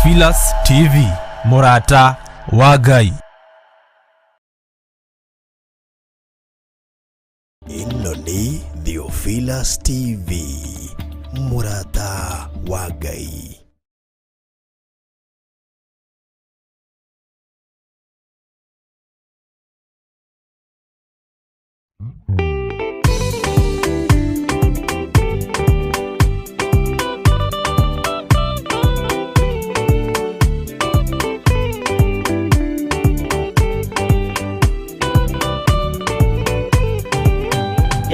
Theophilus TV, Murata wa Ngai. Ino ni Theophilus TV, Murata wa Ngai.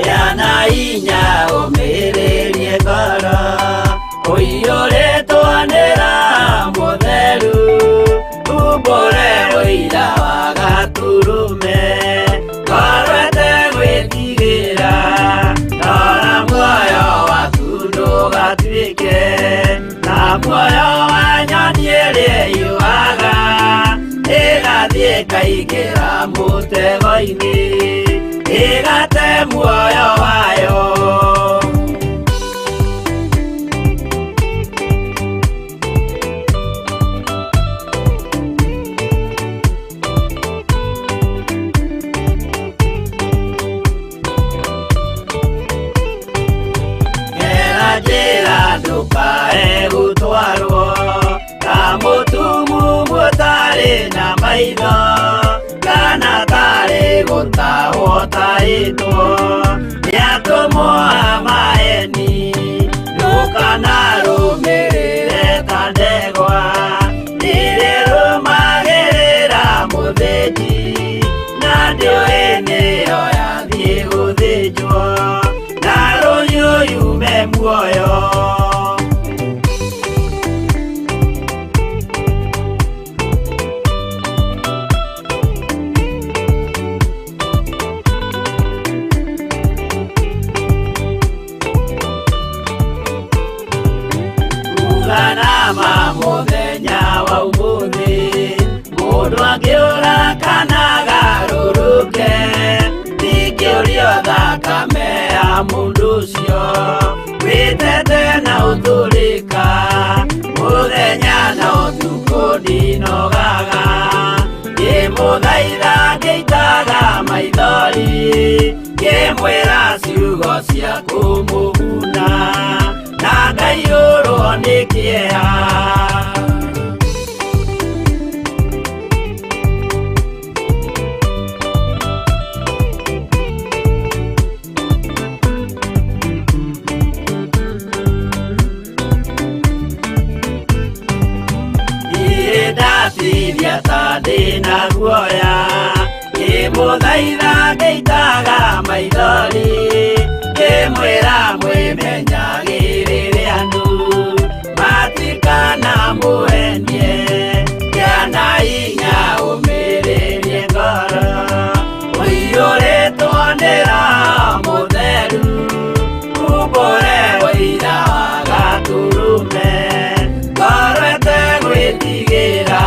Yana inya umirerie ngoro uiyũrĩtwo nĩra mũtheru umbũre ũira wa gaturume korwete gwĩtigĩra rora muoyo waku ndũgatuĩke na muoyo wa nyoni ĩrĩa yuaga ĩgathiĩ ĩkaingĩra mũtego-inĩ igate muoyo wayo. Gera njĩra ndũkae gũtwarwo ta mũtumu mũtarĩ na maitho kana tarĩ gũtahwo taĩtwo nĩatũmwo a maeni ndũkanarũmĩrĩre ta ndegwa nĩrĩrũmagĩrĩra mũthĩnji na ndĩũĩ nĩyo yathiĩ gũthĩnjwo na rũhiũ yume muoyo. Nama mũthenya wa ũmũthĩ mũndũ angĩũra kana garũrũke ndingĩũrio thakame ya mũndũ ũcio wĩtete na ũthũrĩka mũthenya na ũtukũ ndinogaga ngĩmũthaitha ngĩitaga maithori ngĩmwĩra ciugo cia kũmũguna na ngaiyũrwo nĩ kĩeha. Ndatiria ta ndĩna guoya ngĩmũthaitha ngĩitaga maithori ngĩmwĩra mwĩmenyagĩrĩre andũ matikana mũhenie yana inya ũmĩrĩrie ngoro ũiyũrĩtwo nĩra mũtheru umbũre ũira wa gatũrũme korwete gwĩtigĩra.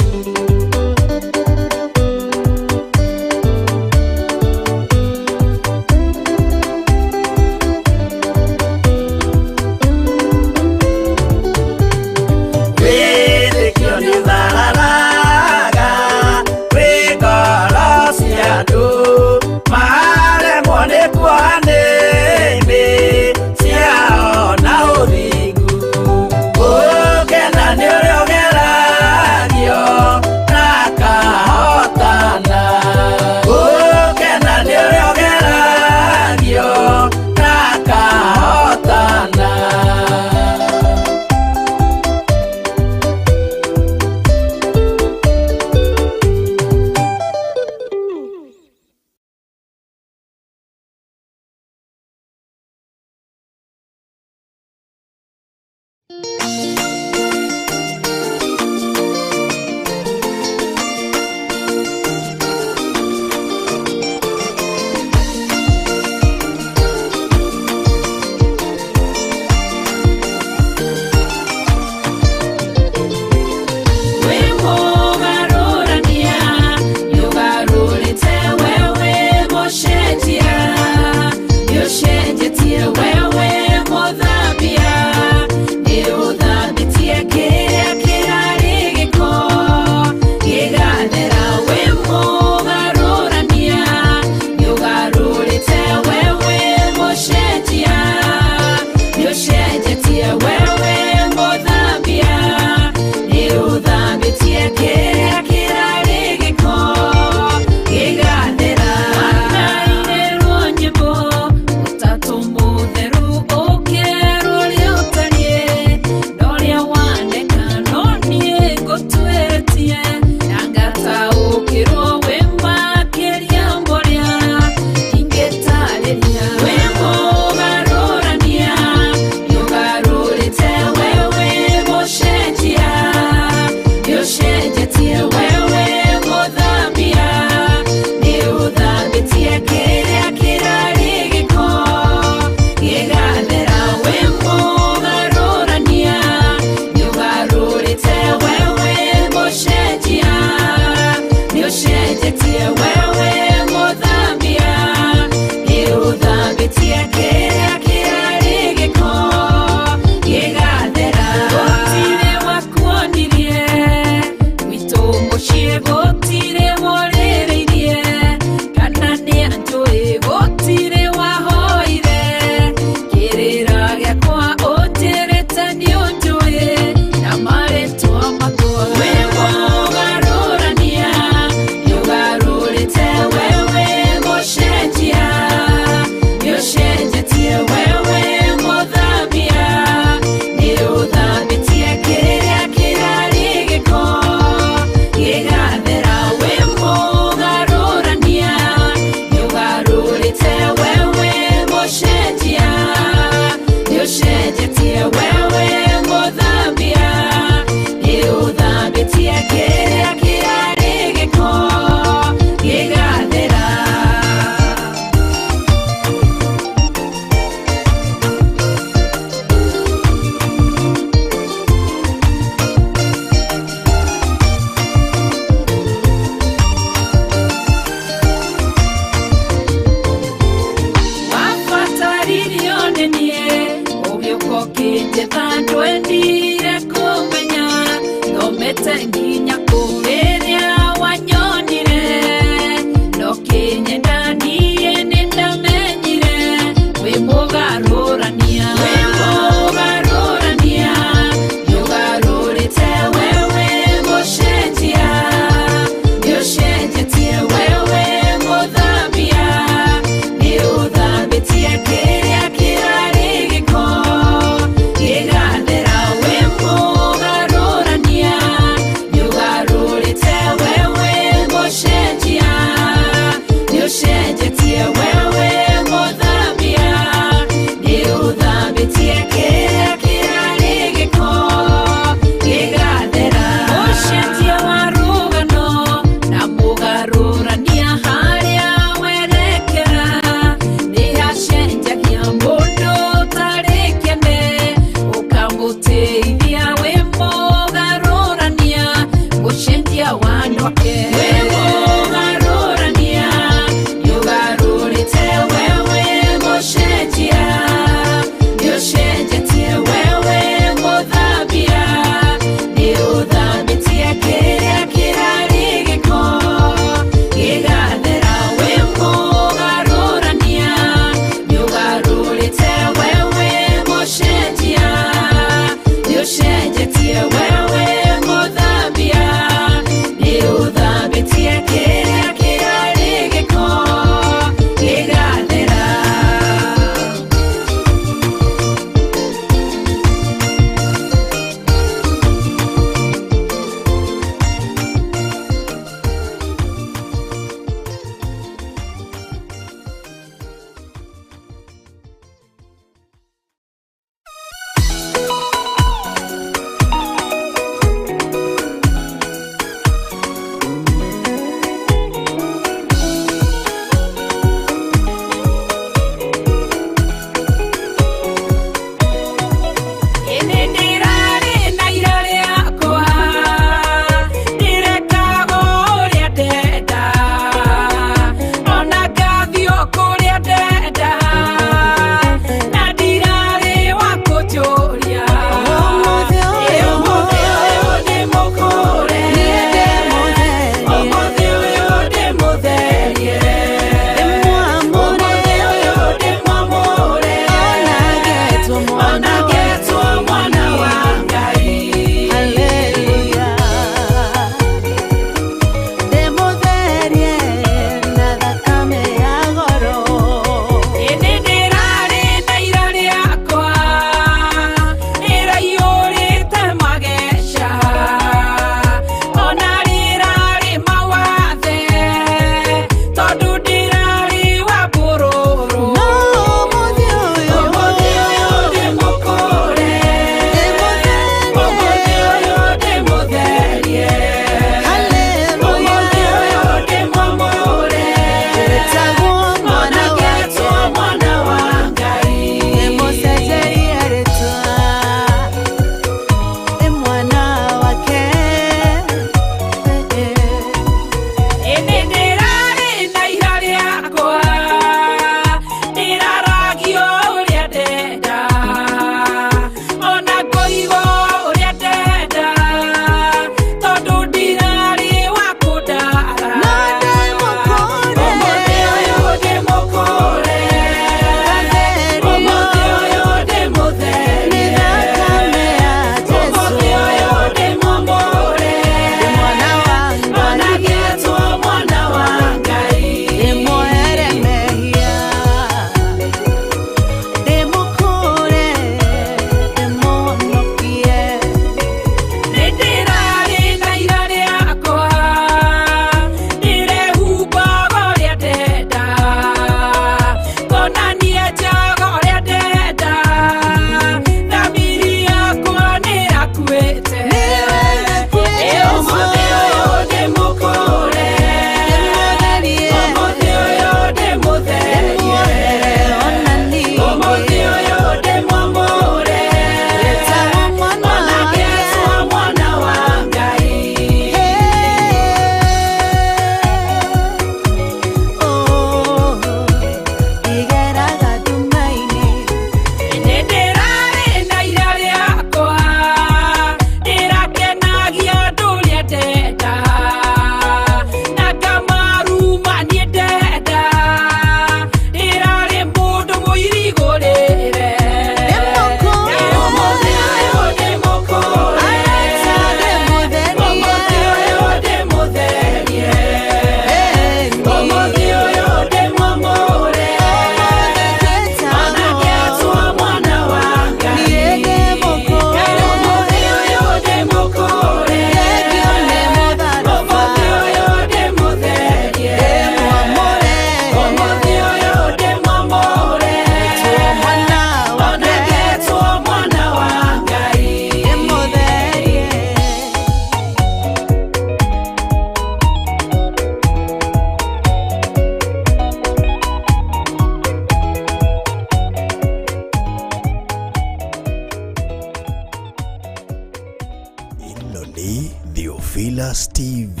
Ĩno nĩ Theophilus TV,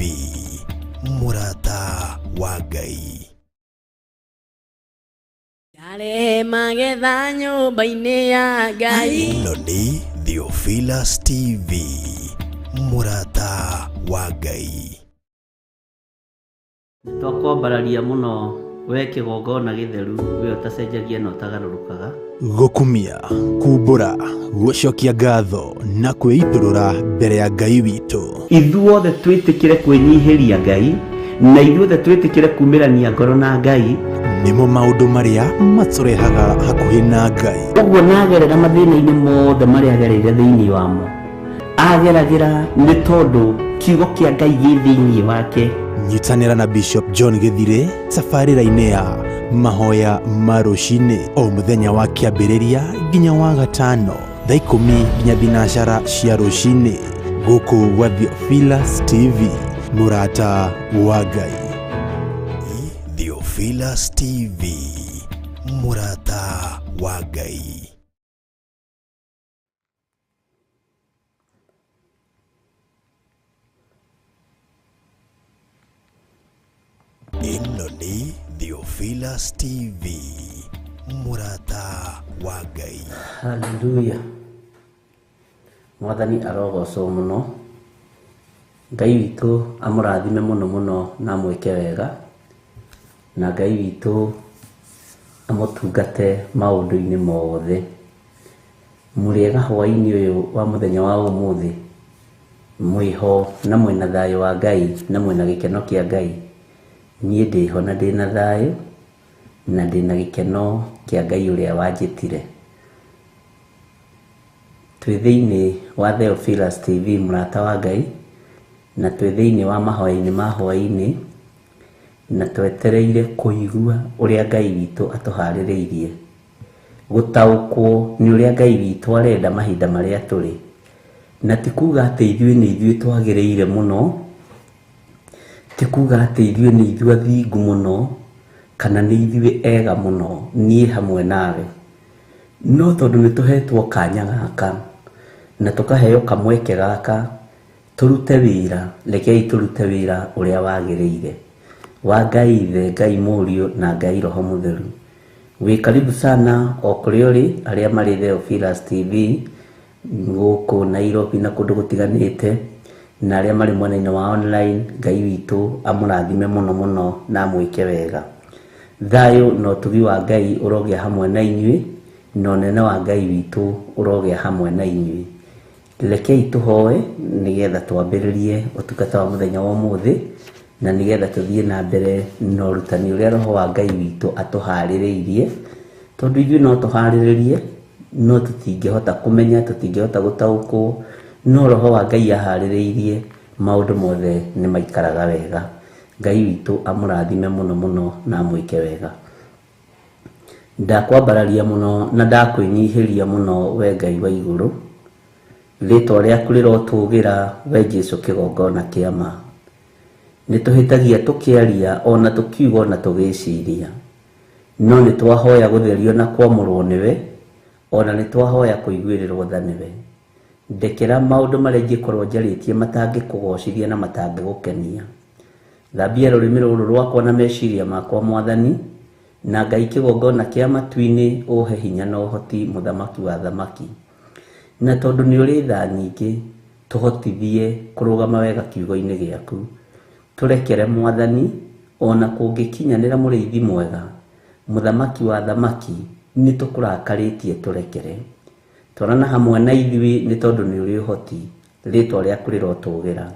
mũrata wa Ngai. Yare magetha nyũmba-inĩ ya Ngai. Ĩno nĩ Theophilus TV, mũrata wa Ngai. Twakwambararia muno we kĩgongona gĩtheru we ũtacenjagia na ũtagarũrũkaga. Gũkumia, kumbũra, gũcokia ngatho na kwĩitũrũra mbere ya Ngai witũ. Ithuothe twĩtĩkĩre kwĩnyihĩria Ngai na ithuothe twĩtĩkĩre kumĩrania ngoro na Ngai nĩmo maũndũ marĩa matũrehaga hakuhĩ na Ngai. Ũguo nagerera mathĩna-inĩ mothe marĩa agereire thĩinĩ wamo ageragĩra nĩ tondũ kiugo kĩa Ngai gĩ thĩinĩ wake. Nyitanĩra na Bishop John Gĩthire tabarĩra-inĩ ya mahoya ma rũcinĩ o mũthenya wa kĩambĩrĩria nginya wa gatano thaa 10 nginya thinacara cia rũcinĩ gũkũ gwa Theophilus TV, mũrata wa Ngai. Theophilus TV, mũrata wa Ngai. Ĩno nĩ Theophilus TV, mũrata wa Ngai. Hallelujah. Mwathani arogocwo mũno. Ngai witũ amũrathime mũno mũno na amwĩke wega, na Ngai witũ amũtungate maũndũ-inĩ mothe. Mũrĩega hwaĩ-inĩ ũyũ wa mũthenya wa ũmũthĩ, mwĩho na mwĩna thayũ wa Ngai na mwĩna gĩkeno kĩa Ngai. Niĩ ndĩho na ndĩna thayũ na ndĩna gĩkeno kĩa Ngai ũrĩa wanjĩtire. Twĩ thĩinĩ wa Theophilus TV, mũrata wa Ngai, na twĩ thĩinĩ wa mahoya-inĩ ma hwaĩ-inĩ, na twetereire kũigua ũrĩa Ngai witũ atũharĩrĩirie, gũtaũkwo nĩ ũrĩa Ngai witũ arenda mahinda marĩa tũrĩ. Na ti kuga atĩ ithuĩ nĩ ithuĩ twagĩrĩire mũno, ti kuga atĩ ithuĩ nĩ ithuĩ athingu mũno, kana nĩ ithuĩ ega mũno, niĩ hamwe nawe. No tondũ nĩ tũhetwo kanya gaka na tũkaheo kamweke gaka tũrute wĩra, rekei tũrute wĩra ũrĩa wagĩrĩire wa Ngai Ithe, Ngai Mũriũ na Ngai Roho Mũtheru. Wĩ karibu sana o kũrĩa ũrĩ, arĩa marĩ Theophilus TV gũkũ Nairobi na kũndũ gũtiganĩte, na arĩa marĩ mwena-inĩ wa online. Ngai witũ amũrathime mũno mũno na amwĩke wega. Thayũ na ũtugi wa Ngai ũrogĩa hamwe na inyuĩ, na ũnene wa Ngai witũ ũrogĩa hamwe na inyuĩ. Rekei tũhoe nĩgetha twambĩrĩrie ũtungata wa mũthenya wa ũmũthĩ, na nĩgetha tũthiĩ na mbere na ũrutani ũrĩa Roho wa Ngai witũ atũharĩrĩirie, tondũ ithuĩ no tũharĩrĩrie no tũtingĩhota kũmenya, tũtingĩhota gũtaũkwo, no Roho wa Ngai aharĩrĩirie maũndũ mothe nĩ maikaraga wega. Ngai witũ amũrathime mũno mũno na amwĩke wega. Ndakwambararia mũno na ndakwĩnyihĩria mũno we Ngai wa igũrũ, rĩtwa rĩaku rĩrotũgĩra we Jesũ kĩgongona kĩa ma. Nĩ tũhĩtagia tũkĩaria ona tũkiuga ona tũgĩciria, no nĩ twahoya gũtherio na kwamũrwo nĩwe, ona nĩ twahoya kũiguĩrĩrwo tha nĩwe. Ndekera maũndũ marĩa ingĩkorwo njarĩtie matangĩkũgocithia na matangĩgũkenia. Thambia rũrĩmĩ rũrũ rwakwa na meciria makwa Mwathani, na Ngai kĩgongona kĩa matu-inĩ ũhe hinya na ũhoti, mũthamaki wa thamaki. Na tondũ nĩ ũrĩ tha nyingĩ, tũhotithie kũrũgama wega kiugo-inĩ gĩaku. Tũrekere Mwathani, ona kũngĩkinyanĩra mũrĩithi mwega, mũthamaki wa thamaki, nĩ tũkũrakarĩtie tũrekere. Twarana hamwe na ithuĩ nĩ tondũ nĩ ũrĩ ũhoti, rĩtwa rĩaku rĩrotũgĩra.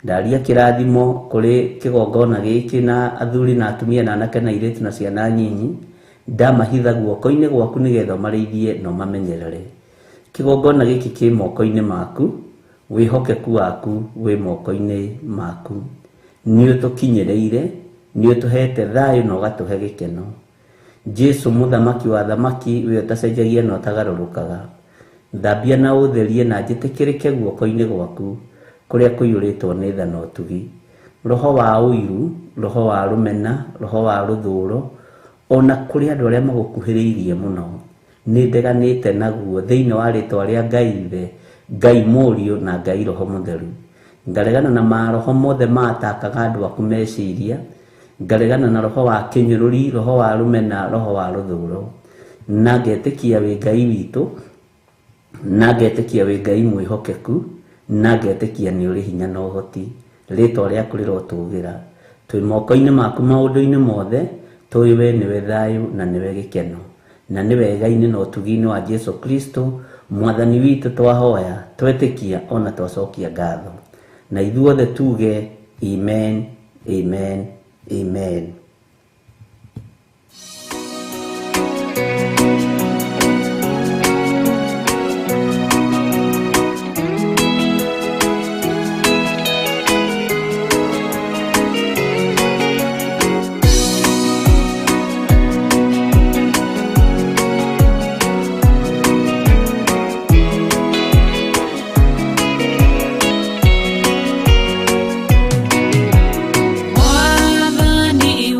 Ndaria kĩrathimo kũrĩ kĩgongona gĩkĩ na athuri na atumia na anake na airĩtu na ciana nyinyi, ndamahitha guoko-inĩ gwaku nĩgetha ũmarĩithie na ũmamenyerere. Kĩgongona gĩkĩ kĩ moko-inĩ maku, wĩhokeku waku wĩ moko-inĩ maku. Nĩ ũtũkinyĩrĩire, nĩ ũtũhete thayũ na ũgatũhe gĩkeno. Jesũ mũthamaki wa thamaki, we ũtacenjagia na ũtagarũrũkaga, thambia na ũtherie na njĩtĩkĩrĩke guoko-inĩ gwaku kũrĩa kũiyũrĩtwo nĩ tha na ũtugi. Roho wa ũiru, roho wa rũmena, roho wa rũthũũro, ona kũrĩ andũ arĩa magũkuhĩrĩirie mũno, nĩ ndeganĩte naguo thĩinĩ wa rĩtwa rĩa Ngai Ithe, Ngai Mũriũ na Ngai Roho Mũtheru. Ngaregana na maroho mothe matakaga andũ aku meciria, ngaregana na roho wa kĩnyũrũri, roho wa rũmena, roho wa rũthũũro, na ngetĩkia wĩ Ngai witũ, na ngetĩkia wĩ Ngai mwĩhokeku, na ngetĩkia nĩ ũrĩ hinya na ũhoti. Rĩĩtwa rĩaku rĩrotũũgĩra, twĩ moko-inĩ maku maũndũ-inĩ mothe, tũĩ we nĩwe thayũ na nĩwe gĩkeno, na nĩ wega-inĩ na ũtugi-inĩ wa Jesu Kristo Mwathani witũ twahoya, twetĩkia ona twacokia ngatho, na ithuothe tuge amen, amen, amen. Mwathani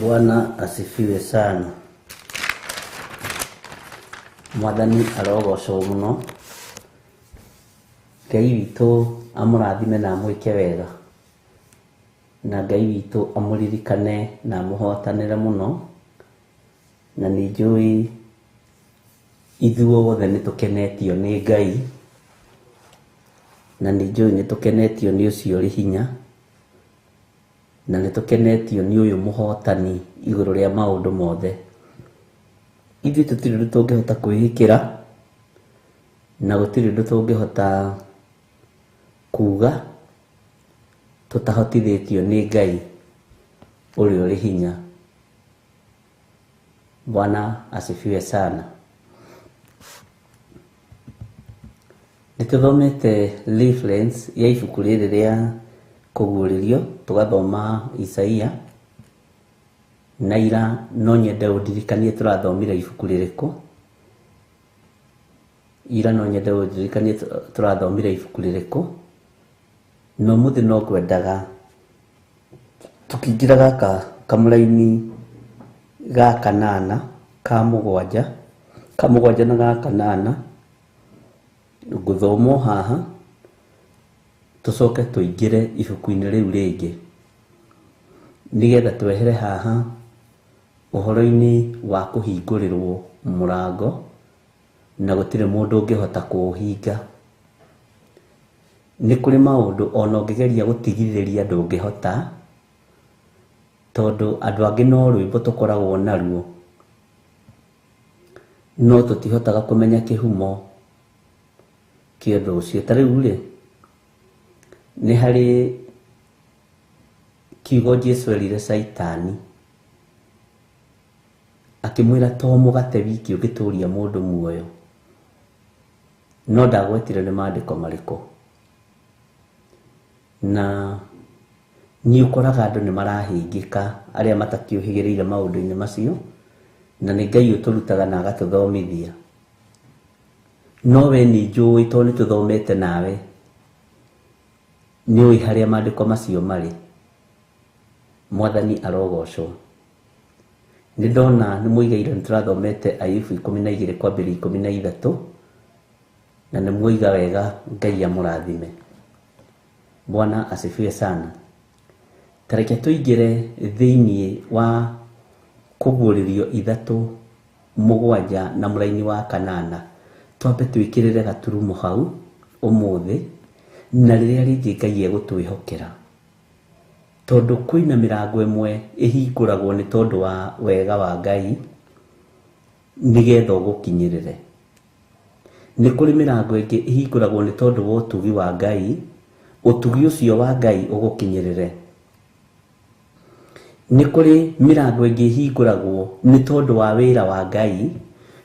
Bwana asifiwe sana. Mwathani arogocwo muno. Ngai witũ amũrathime na amwĩke wega, na Ngai witũ amũririkane na amũhotanĩre mũno. Na nĩ njũĩ ithuothe nĩ tũkenetio nĩ Ngai, na nĩ njũĩ nĩ tũkenetio nĩ ũcio ũrĩ hinya, na nĩ tũkenetio nĩ ũyũ mũhotani igũrũ rĩa maũndũ mothe. Ithuĩ tũtirĩ ũndũ tũngĩhota kwĩhĩkĩra, na gũtirĩ ũndũ tũngĩhota kuga tũtahotithĩtio nĩ Ngai ũrĩa ũrĩ hinya. Bwana asifiwe sana. Nĩtũthomete reference ya ibuku rĩrĩ rĩa kũguũrĩrio, tũgathoma Isaia. Na ira no nyende ũndirikanie tũrathomire ibuku rĩrĩkũ. Ira no nyende ũndirikanie tũrathomire ibuku rĩrĩkũ. No mũthĩ no ngwendaga tũkĩingĩra gaka kamũraini ga kanana ka mũgwanja na ga kanana ngũthomwo haha, tũcoke tũingĩre ibuku-inĩ rĩu rĩngĩ, nĩgetha twehere haha ũhoro-inĩ wa kũhingũrĩrwo mũrango na gũtirĩ mũndũ ũngĩhota kũũhinga. Nĩ kũrĩ maũndũ ona ũngĩgeria gũtigithĩria ndũngĩhota, tondũ andũ angĩ no rwĩmbo tũkoragwo naruo, no tũtihotaga kũmenya kĩhumo kĩa ũndũ ũcio. Ta rĩu rĩ, nĩ harĩ kiugo Jesũ erire Saitani, akĩmwĩra to mũgate wiki ũngĩtũria mũndũ muoyo, no ndagwetire nĩ maandĩko marĩkũ. Na nĩ ũkoraga andũ nĩ marahĩngĩka, arĩa matakĩũhĩgĩrĩire maũndũ-inĩ macio, na nĩ Ngai ũtũrutaga na agatũthomithia. No we nĩ njũĩ tondũ nĩ tũthomete nawe, nĩ ũĩ harĩa maandĩko macio marĩ. Mwathani arogocwo. Nĩ ndona nĩ mũigaire nĩ tũrathomete Ayubu 12 kwambĩrĩria 13, na nĩ mũiga wega. Ngai amũrathime. Bwana asifiwe sana. Tareke tũingĩre thĩinĩ wa kũguũrĩrio 3:7 na mũraini wa kanana, twambe twĩkĩrĩre gaturumo hau ũmũthĩ, na rĩrĩa rĩngĩ Ngai egũtwĩhokera, tondũ kwĩna mĩrango ĩmwe ĩhingũragwo nĩ tondũ wa wega wa Ngai, nĩgetha ũgũkinyĩrĩre. Nĩ kũrĩ mĩrango ĩngĩ ĩhingũragwo nĩ tondũ wa ũtugi wa Ngai, ũtugi ũcio wa Ngai ũgũkinyĩrĩre. Nĩ kũrĩ mĩrango ĩngĩ ĩhingũragwo nĩ tondũ wa wĩra wa Ngai,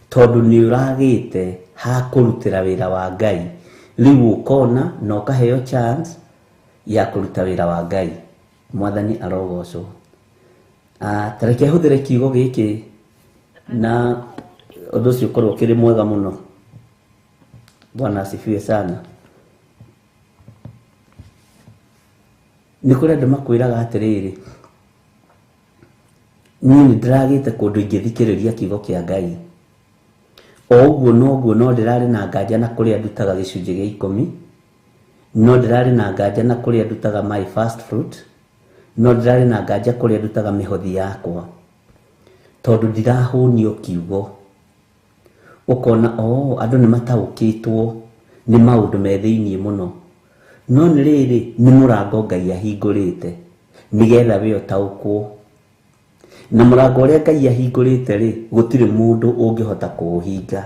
tondũ nĩ ũragĩte ha kũrutĩra wĩra wa Ngai, rĩu ũkona na ũkaheo chance ya kũruta wĩra wa Ngai. Mwathani arogocwo. Tareke hũthĩre kiugo gĩkĩ na ũndũ ũcio ũkorwo kĩrĩ mwega mũno. Bwana asifiwe sana. Nĩ kũrĩ andũ makwĩraga atĩrĩrĩ, niĩ nĩ ndĩragĩte kũndũ ingĩthikĩrĩria kiugo kĩa Ngai, o ũguo no ndĩrarĩ na nganja na kũrĩa ndutaga gĩcunjĩ gĩa 10, no ndĩrarĩ na nganja na kũrĩa ndutaga my first fruit, no ndĩrarĩ na nganja kũrĩa ndutaga mĩhothi yakwa, tondũ ndirahũnio kiugo. Ũkona andũ nĩ mataũkĩtwo nĩ maũndũ me thĩinĩ mũno, no nĩ rĩrĩ nĩ mũrango Ngai ahingũrĩte nĩgetha we ũtaũkwo. Na mũrango ũrĩa Ngai ahingũrĩte rĩ, gũtirĩ mũndũ ũngĩhota kũũhinga.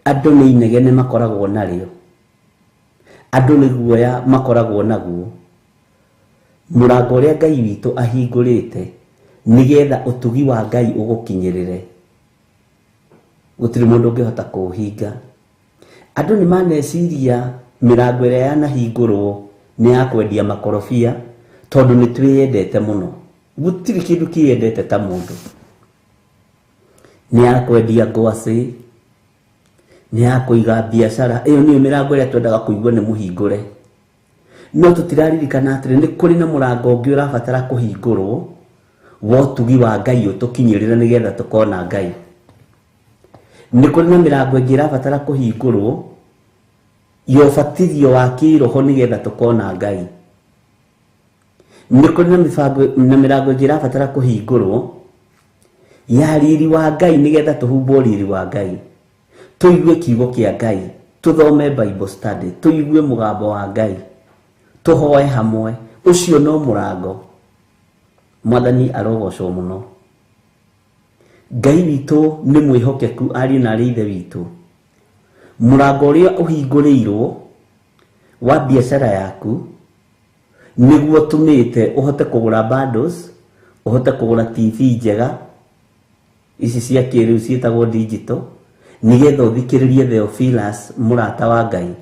Andũ nĩ inegene makoragwo narĩo, andũ nĩ guoya makoragwo naguo. Mũrango ũrĩa Ngai witũ ahingũrĩte nĩgetha ũtugi wa Ngai ũgũkinyĩrĩre, gũtirĩ mũndũ ũngĩhota kũũhinga. Andũ nĩ maneciria mĩrango ĩrĩa yanahingũrwo nĩ ya kwendia makorobia, tondũ nĩ twĩyendete mũno. Gũtirĩ kĩndũ kĩyendete ta mũndũ. Nĩ ya kwendia ngwacĩ, nĩ ya kũiga biacara. Ĩyo nĩyo mĩrango ĩrĩa twendaga kũigua nĩ mũhingũre. no tutiraririkana atiri ni kuri na murango ungi urabatara kuhingurwo wa utugi wa Ngai utukinyirira nigetha tukona Ngai. Ni kuri na mirango ingi irabatara kuhingurwo yo fatithio wa kiroho nigetha tukona Ngai. Ni kuri na mirango ingi irabatara kuhingurwo ya riri wa Ngai nigetha tuhumbwo riri wa Ngai, tuigue kiugo kia Ngai, tuthome Bible study, tuigue mugambo wa Ngai, tuhoe hamwe. Ucio no murango. Mwathani arogocwo muno. Ngai witu ni mwihokeku ari na rithe witu. Murango uria uhinguriirwo wa biashara yaku niguo tumite uhote kugura bundles, uhote kugura TV njega ici cia kiriu cietagwo digital, nigetha uthikiririe Theophilus murata wa Ngai,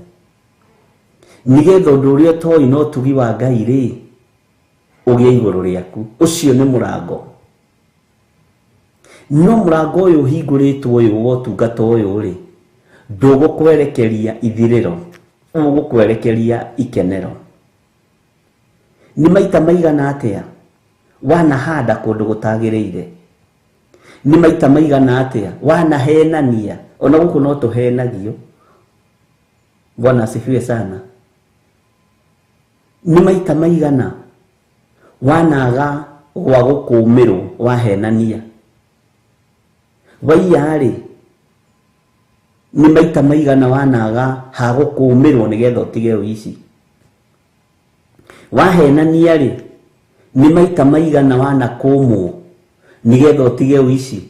nigetha undu uria toi no tugi wa Ngai ri ugie iguru riaku. Ucio ni murango. No murango uyu uhinguritwo uyu wo tungata uyu ri ndugukwerekeria ithiriro, ugukwerekeria ikenero. Ni maita maigana atia wanahanda kundu gutagiriire? Ni maita maigana atia wanahenania? Ona guku no tuhenagio. Bwana asifiwe sana. Ni maita maigana wanaga gwa gukumirwo wahenania? Waiyari ni maita maigana wanaga ha gukumirwo nigetha utige uici? Wahenania ri ni maita maigana wanakumwo nigetha utige uici?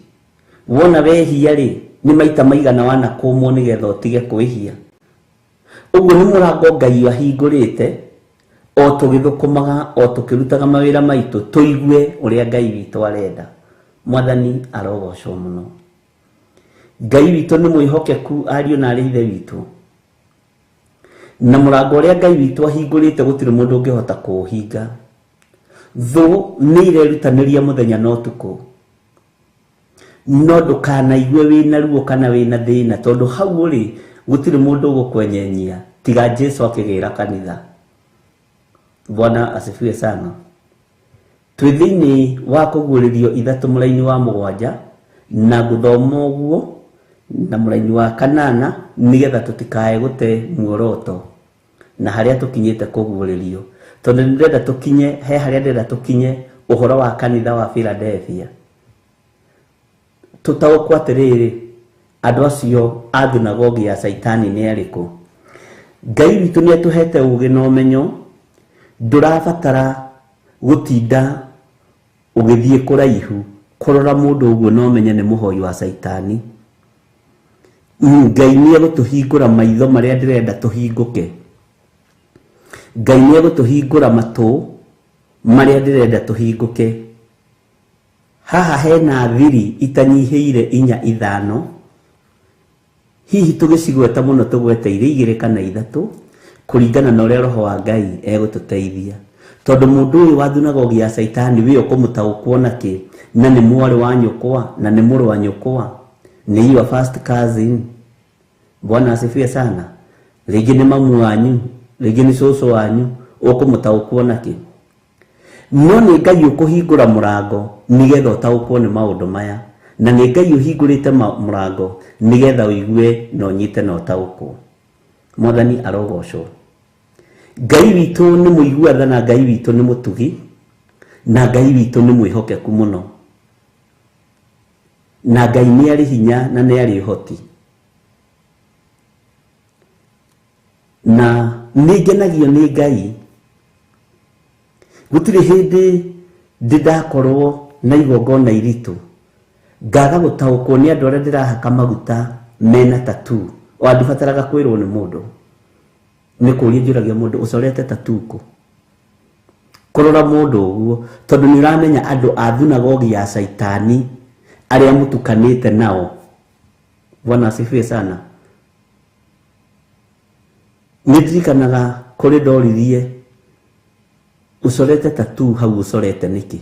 Wona wehia ri ni maita maigana wanakumwo nigetha utige kwihia? Uguo ni murango Ngai ahingurite o tugithukumaga, o tukirutaga mawira maitu tuigue uria Ngai witu arenda. Mwathani arogocwo muno. Ngai witu ni mwihokeku ariu na rithe witu, na murango uria Ngai witu ahingurite gutire mundu ungihota kuuhinga. Thu ni irerutaniria muthenya no tuku, no ndukanaigwe wina ruo kana wina thina, tondu hau uri gutire mundu ugukwenyenyia tiga Jesu akigira kanitha. Bwana asifiwe sana. Twi thiini wa kuguririo ithatu muraini wa mugwanja na guthoma uguo na muraini wa kanana nigetha tutikae gute muoroto na haria tukinyite kuguririo, tondu ndirenda tukinye he haria ndirenda tukinye uhoro wa kanitha wa Philadelphia. Tutaukwa atiriri andu acio a thunagogi ya Saitani ni ariku. Ngai witu ni atuhete ugi na umenyo. Ndurabatara gutinda ugithie kuraihu kurora mundu uguo no menye ni muhoi wa Saitani. Ngai ni agutuhingura maitho maria ndirenda tuhinguke. Ngai ni agutuhingura matu maria ndirenda tuhinguke. Haha hena thiri itanyihiire 4-5. Hihi tugicigweta muno tugweteire 2 kana 3 kuringana na uria roho wa Ngai egututeithia. Tondu mundu uyu wa thunagogi ya Saitani we ukumutaukwo naki na ni mwari wa nyukwa na ni muru wa nyukwa, ni your first cousin. Bwana asifiwe sana. Rigi ni mamu wanyu, rigi ni soso wanyu, ukumutaukwo naki? No ni Ngai ukuhingura murango nigetha utaukwo ni maundu maya, na ni Ngai uhingurite murango nigetha uigue no nyite no utaukwo. Mwathani arogocwo. Ngai witu ni muiguatha na Ngai witu ni mutugi, na Ngai witu ni mwihokeku muno, na Ngai ni ari hinya na ni ari hoti. Na ningenagio ni Ngai. Gutire hindi ndidakorwo na igongona iritu ngaga gutaukwo ni andu aria ndirahaka maguta mena tattoo. Wandibataraga kwirwo ni mundu, ni kuria njuragia mundu ucorete tattoo ku kurora mundu uguo, tondu ni uramenya andu a thunagogi ya Saitani aria mutukanite nao. Bwana asifiwe sana. Nidirikanaga kuri ndoririe ucorete tattoo hau ucorete niki?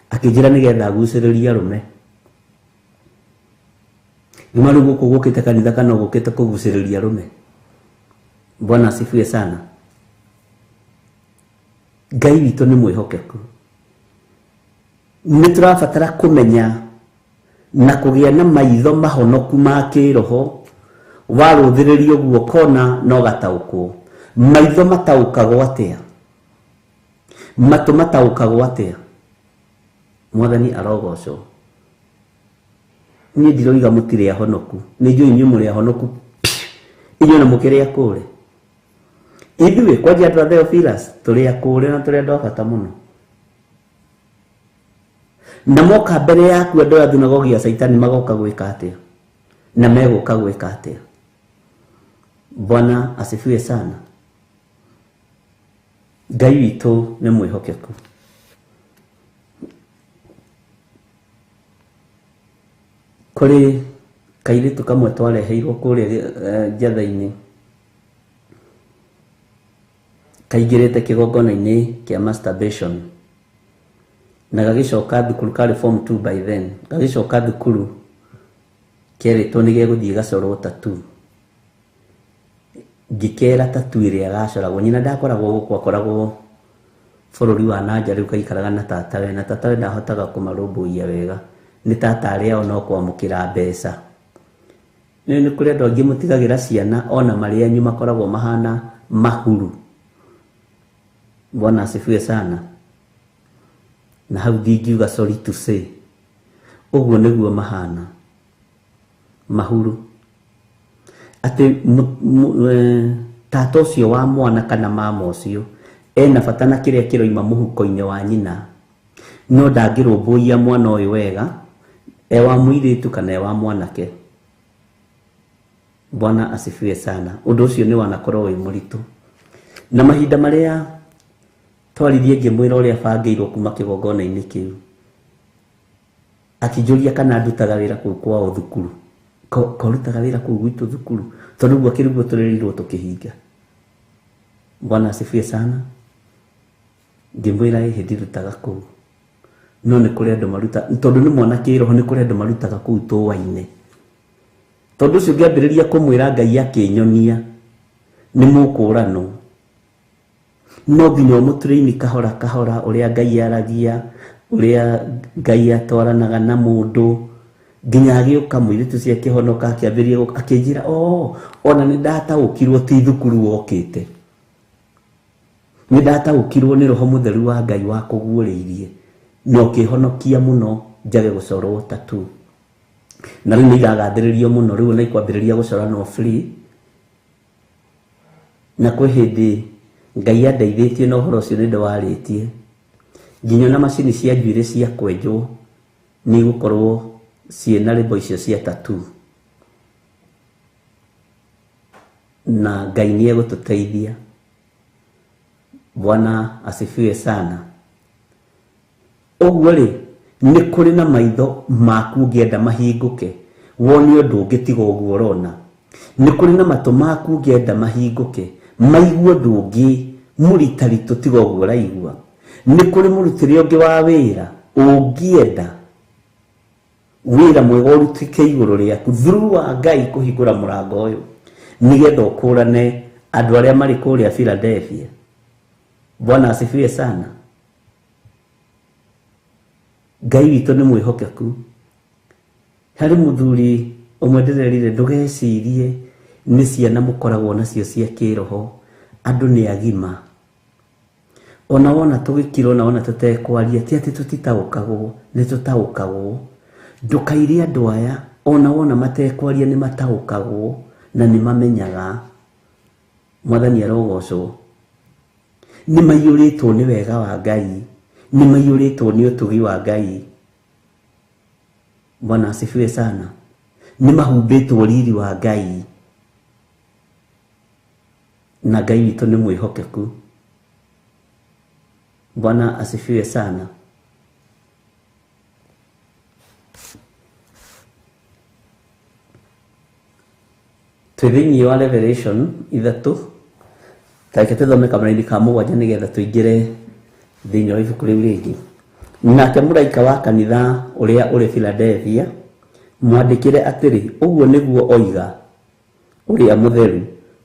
Akijira nigetha guciriria rume. Nyuma rugo kugukite kanitha kana gukite kuguciriria rume? Bwana asifiwe sana. Ngai witũ nĩ mwĩhokeku. Nĩ tũrabatara kũmenya na kũgĩa na maitho mahonoku ma kĩroho. Warũthĩrĩria ũguo kona no gataũkwo. Maitho mataũkagwo atĩa? Matũ mataũkagwo atĩa? Mwathani arogocwo. Niĩ ndiroiga mũtirĩ ahonoku. Nĩ njũĩ inyuĩ mũrĩ ahonoku. Inyuĩ na mũkĩrĩ akũre. Ithuĩ kwanja andũ a Theophilus tũrĩ akũre na tũrĩ andũ a bata mũno. Na moka mbere yaku andũ a thunagogi ya Saitani magoka gwĩka atĩa? Na megũka gwĩka atĩa? Bwana asifiwe sana. Ngai witũ nĩ mwĩhokeku. Kũrĩ kairĩtu kamwe twareheirwo kũrĩa njatha-inĩ. Kaingĩrĩte kĩgongona-inĩ kĩa masturbation. Na gagĩcoka thukuru karĩ form 2 by then. Gagĩcoka thukuru kĩerĩtwo nĩ gĩgũthiĩ gacorwo tattoo. Ngĩkera tattoo ĩrĩa gacoragwo. Nyina ndakoragwo gũkũ, akoragwo bũrũri wa nanja, rĩu kaikaraga na tatawe, na tatawe ndahotaga kũmarũmbũiya wega. Nĩ tata arĩa no kwamũkĩra mbeca. Nĩ kũrĩ andũ angĩ mũtigagĩra ciana ona marĩ anyu makoragwo mahana mahuru. Bwana asifiwe sana. Na hau ndingiuga sorry to say. Ũguo nĩguo mahana mahuru. Atĩ tata ũcio wa mwana kana mama ũcio ena bata na kĩrĩa kĩroima mũhuko-inĩ wa nyina, no ndangĩrũmbũiya mwana ũyũ wega, wa mũirĩtu kana wa mwanake. Bwana asifiwe sana. Ũndũ ũcio nĩ wanakorwo wĩ mũritũ. Na mahinda marĩa twaririe ngĩmwĩra ũrĩa bangĩirwo kuma kĩgongona-inĩ kĩu, akĩnjũria kana ndutaga wĩra kũu kwao thukuru. Korutaga wĩra kũu gwitũ thukuru, tondũ ũguo kĩrĩguo tũrĩrirwo tũkĩhinga. Bwana asifiwe sana. Ngĩmwĩra hĩndĩ ndutaga kũu, no nĩ kũrĩ andũ maruta, tondũ nĩ mwana kĩroho, nĩ kũrĩ andũ marutaga kũu tũwa-inĩ. Tondũ ũcio ngĩambĩrĩria kũmwĩra Ngai akĩnyonia nĩ mũkũranwo. No nginya mũtũrĩini kahora kahora ũrĩa Ngai aragia, ũrĩa Ngai atwaranaga na mũndũ, nginya agĩũka mũirĩtu cia kĩhonoka akĩambĩrĩria akĩnjĩra ona nĩ ndataũkirwo ti thukuru wokĩte. Nĩ ndataũkirwo nĩ Roho Mũtheru wa Ngai wa kũguũrĩirie, na ũkĩhonokia mũno njage gũcorwo tattoo. Na rĩu nĩ iragathĩrĩrio mũno, rĩu ona ikwambĩrĩria gũcora no free. Na kwĩ hĩndĩ Ngai andeithĩtie na ũhoro ũcio nĩ ndĩwarĩtie. Nginya na macini cia njuĩrĩ cia kwenjwo nĩ igũkorwo ciĩna rĩmbo icio cia tattoo. Na Ngai nĩ egũtũteithia. Bwana asifiwe sana. Ũguo rĩ, nĩ kũrĩ na maitho maku ũngĩenda mahingũke, wone ũndũ ũngĩ tiga ũguo ũrona. Nĩ kũrĩ na matũ maku ũngĩenda mahingũke, maigue ũndũ ũngĩ mũritaritũ tiga ũguo ũraigua. Nĩ kũrĩ mũrutĩre ũngĩ wa wĩra ũngĩenda wĩra mwega ũrutĩke igũrũ rĩaku through wa Ngai kũhingũra mũrango ũyũ, nĩgetha ũkũrane andũ arĩa marĩ kũrĩa Philadelphia. Bwana asifiwe sana. Ngai witũ nĩ mwĩhokeku. Harĩ mũthuri ũmwe ndĩrerire ndũgecirie nĩ ciana mũkoragwo nacio cia kĩroho, andũ nĩ agima. Ona wona tũgĩkirwo na ona tũtekwaria ti atĩ tũtitaũkagwo, nĩ tũtaũkagwo. Ndũkaire andũ aya ona wona matekwaria nĩ mataũkagwo na nĩ mamenyaga. Mwathani arogocwo. Nĩ maiyũrĩtwo nĩ wega wa Ngai, nĩ maiyũrĩtwo nĩ ũtugi wa Ngai. Bwana asifiwe sana. Nĩ mahumbĩtwo riri wa Ngai. Na Ngai witũ nĩ mwĩhokeku. Bwana asifiwe sana. Twĩthĩinĩ wa Revelation 3, tareke tũthome kamũra-inĩ ka mũgwanja nĩgetha tũingĩre thĩinĩ wa ibuku rĩu rĩngĩ. Nake mũraika wa kanitha ũrĩa ũrĩ Philadelphia mwandĩkĩre atĩrĩ, ũguo nĩguo oiga ũrĩa mũtheru,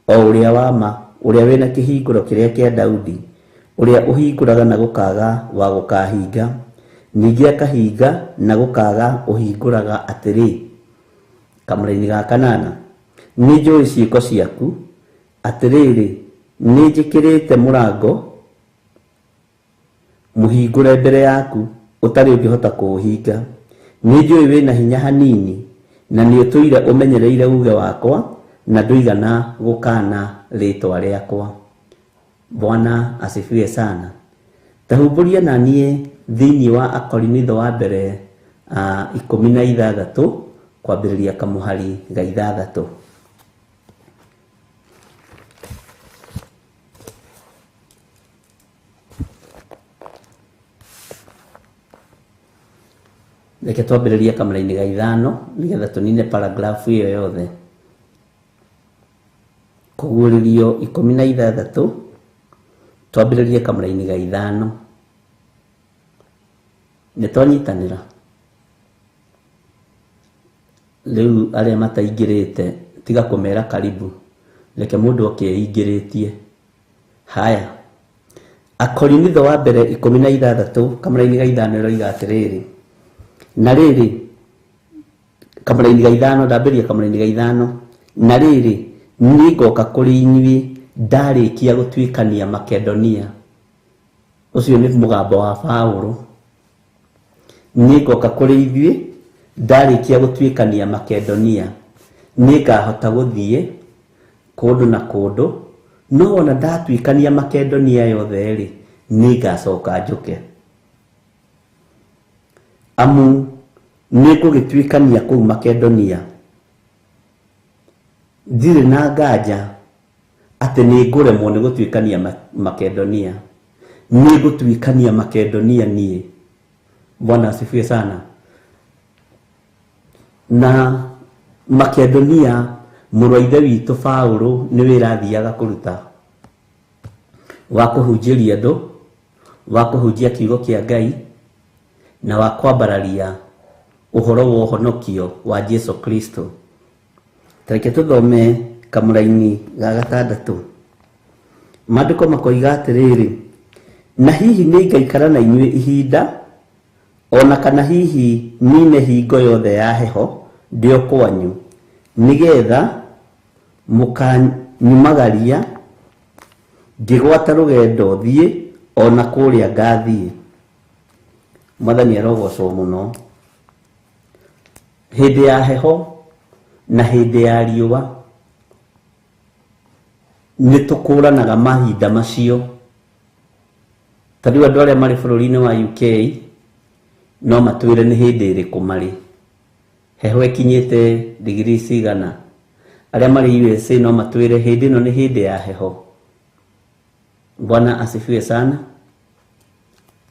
o ũrĩa wa ma, uria wina kihinguro kiria kia Daudi, uria uhinguraga na gukaga wa gukahinga, ningi akahinga na gukaga uhinguraga atiri. Kamũra-inĩ ga kanana, nĩ njũĩ ciĩko ciaku, atĩrĩrĩ nĩ njĩkĩrĩte mũrango mũhingũre mbere yaku ũtarĩ ũngĩhota kũũhinga. Nĩ njũĩ wĩna hinya hanini, na nĩ ũtũire ũmenyereire uge wakwa, na ndũigana gũkana rĩtwa rĩakwa. Bwana asifiwe sana. Tahumburia na niĩ thĩinĩ wa Akorinitho wa mbere 16 kwambĩrĩria kamũhari ga 6. Reke twambĩrĩrie kamũra-inĩ ga 5 nĩgetha tũnine paragraph ĩyo yothe. Kũguũrĩrio 16 twambĩrĩrie kamũra-inĩ ga 5. Nĩtwanyitanĩra. Rĩu arĩa mataingĩrĩte tiga kũmera karibu, reke mũndũ okeingĩrĩtie. Haya, Akorinitho wa mbere 16 kamũra-inĩ ga 5 ĩroiga atĩrĩrĩ, na rĩrĩ, kamũra-inĩ ga 5 ndambĩrĩria kamũra-inĩ ga 5, na rĩrĩ nĩngoka kũrĩ inyuĩ ndarĩkia gũtuĩkania Makedonia. Ũcio nĩ mũgambo wa Paulo. Nĩngoka kũrĩ ithuĩ ndarĩkia gũtuĩkania Makedonia. Nĩngahota gũthiĩ kũndũ na kũndũ, no ona ndatuĩkania Makedonia yothe rĩ, nĩngacoka njũke. Amu nĩngũgĩtuĩkania kũu Makedonia. Ndirĩ na nganja atĩ nĩngũremwo nĩ gũtuĩkania Makedonia. Nĩngũtuĩkania Makedonia niĩ. Bwana asifiwe sana. Na Makedonia mũrũ wa ithe witũ Paulo nĩwe rathiaga kũruta wa kũhunjĩria andũ, wa kũhunjia kiugo kĩa Ngai, na wa kwambararia ũhoro wa ũhonokio wa Jesu Kristo. Tareke tũthome kamũra-inĩ ga 6. Maandĩko makoiga atĩrĩrĩ, na hihi nĩngaikara na inyuĩ ihinda, ona kana hihi nine hingo yothe ya heho ndĩ o kwanyu, nĩgetha mũkanyumagaria ngĩgwata rũgendo thiĩ ona kũrĩa ngathiĩ. Mwathani arogocwo mũno. Hĩndĩ ya heho na hĩndĩ ya riũa nĩtũkũranaga mahinda macio. Tarĩu andũ arĩa marĩ bũrũri-inĩ wa UK no matwĩre nĩ hĩndĩ ĩrĩkũ marĩ. Heho ĩkinyĩte degree cigana. Arĩa marĩ USA no matwĩre hĩndĩ ĩno nĩ hĩndĩ ya heho. Bwana asifiwe sana.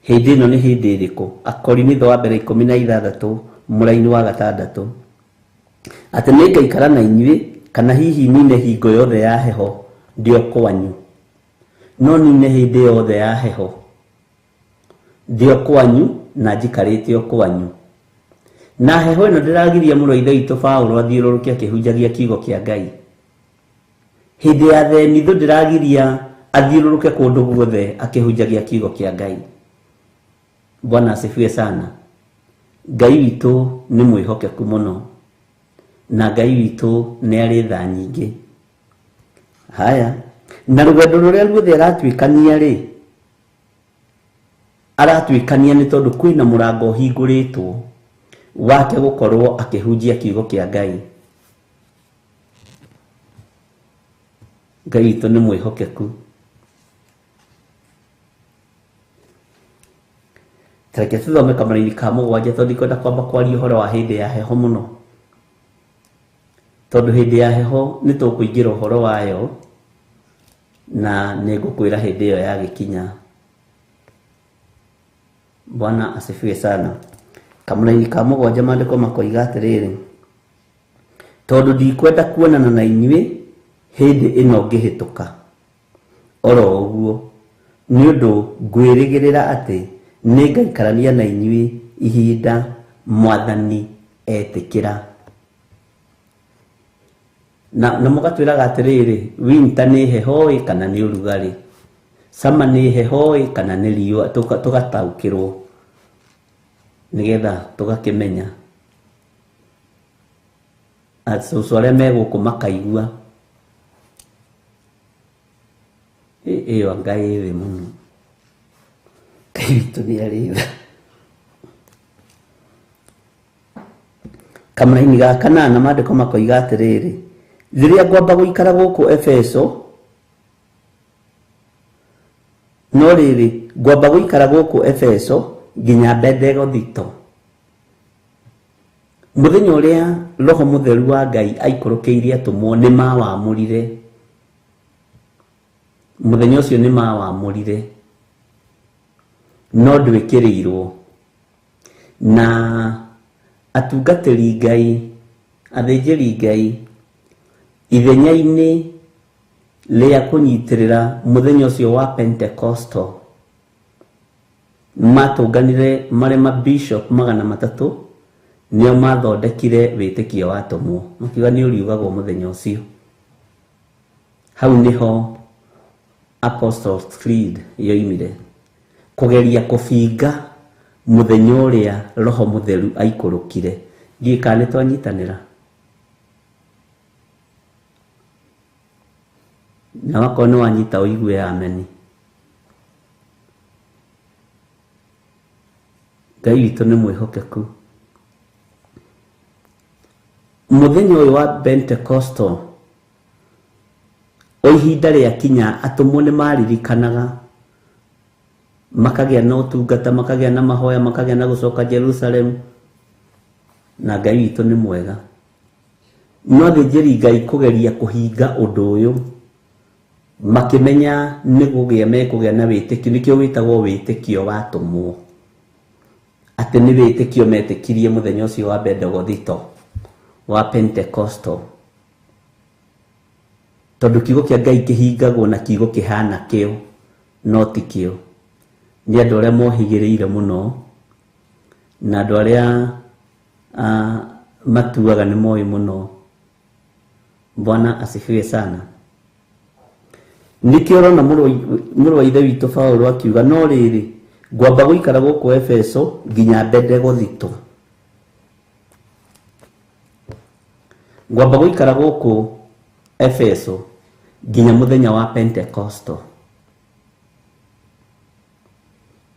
Hĩndĩ ĩno nĩ hĩndĩ ĩrĩkũ? Akorinitho wa mbere 16 mũra-inĩ wa 6. Atĩ nĩngaikara na inyuĩ, kana hihi nine hingo yothe ya heho ndĩ o kwanyu. No nine hĩndĩ yothe ya heho ndĩ o kwanyu na njikarĩte o kwanyu. Na heho ĩno ndĩragiria mũrũ wa ithe witũ Paulo athiũrũrũke akĩhunjagia kiugo kĩa Ngai. Hĩndĩ ya thenithũ ndĩragiria athiũrũrũke kũndũ guothe akĩhunjagia kiugo kĩa Ngai. Bwana asifiwe sana. Ngai witũ nĩ mwĩhokeku mũno, na Ngai witũ nĩ arĩ tha nyingĩ. Haya, na rũgendo rũrĩa ruothe aratuĩkania rĩ, aratuĩkania nĩ tondũ kwĩna mũrango ũhingũrĩtwo wake gũkorwo akĩhunjia kiugo kĩa Ngai. Ngai witũ nĩ mwĩhokeku. Tareke tũthome kamũra-inĩ ka 7 tondũ ndikwenda kwamba kwaria ũhoro wa hĩndĩ ya heho mũno, tondũ hĩndĩ ya heho nĩ tũkũingĩra ũhoro wayo na nĩngũkwĩra hĩndĩ ĩyo yagĩkinya. Bwana asifiwe sana. Kamũra-inĩ ka 7 maandĩko makoiga atĩrĩrĩ, tondũ ndikwenda kuonana na inyuĩ hĩndĩ ĩno ngĩhĩtũka. Oro ũguo nĩ ũndũ ngwĩrĩgĩrĩra atĩ nĩngaikarania na inyuĩ ihinda Mwathani etĩkĩra. na mũgatwĩraga atĩrĩrĩ, winter nĩ heho kana nĩ ũrugarĩ, summer nĩ heho kana nĩ riũa, tũgataũkĩrwo nĩgetha tũgakĩmenya. Acũcũ arĩa me gũkũ makaigua ĩyo Ngai ĩthĩ mũno, Ngai witũ nĩ arĩ tha. Kamũra-inĩ ga kanana maandĩko makoiga atĩrĩrĩ, rĩrĩa ngwamba gũikara gũkũ Efeso, no rĩrĩ ngwamba gũikara gũkũ Efeso nginya Bendegothito. Mũthenya ũrĩa Roho Mũtheru wa Ngai aikũrũkĩirie atũmwo nĩ mawamũrire, mũthenya ũcio nĩ mawamũrire, no ndwĩkĩrĩirwo, na atungatĩri Ngai, athĩnjĩri Ngai, ithenya-inĩ rĩa kũnyitĩrĩra mũthenya ũcio wa Pentecostal, matũnganire marĩ mabishop 300 nĩo mathondekire wĩtĩkio wa atũmwo, makiuga nĩ ũriugagwo mũthenya ũcio. Hau nĩho Apostles' Creed yoimire, kũgeria kũbinga mũthenya ũrĩa Roho Mũtheru aikũrũkire. Ndiũĩ kana nĩ twanyitanĩra, na wakorwo nĩ wanyita ũigue ameni. Ngai witũ nĩ mwĩhokeku. Mũthenya ũyũ wa Pentecostal, o ihinda rĩa kinya atũmwo nĩ maririkanaga, makagĩa na ũtungata, makagĩa na mahoya, makagĩa na gũcoka Jerusalem, na Ngai witũ nĩ mwega. No athĩnjĩri Ngai kũgeria kũhinga ũndũ ũyũ, makĩmenya nĩ gũgĩa mekũgĩa na wĩtĩkio, nĩkĩo wĩtagwo wĩtĩkio wa atũmwo, atĩ nĩ wĩtĩkio metĩkirie mũthenya ũcio wa Bendegothito wa Pentecostal. Tondũ kiugo kĩa Ngai kĩhingagwo na kiugo kĩhana kĩo, no ti kĩo. Nĩ andũ arĩa mohigĩrĩire mũno, na andũ arĩa matuaga nĩ moĩ mũno. Bwana asifiwe sana. Nĩkĩo ũrona mũrũ wa ithe witũ Paulo akiuga, no rĩrĩ ngwamba gũikara gũkũ Efeso nginya Bendegothito. Ngwamba gũikara gũkũ Efeso nginya mũthenya wa Pentecostal,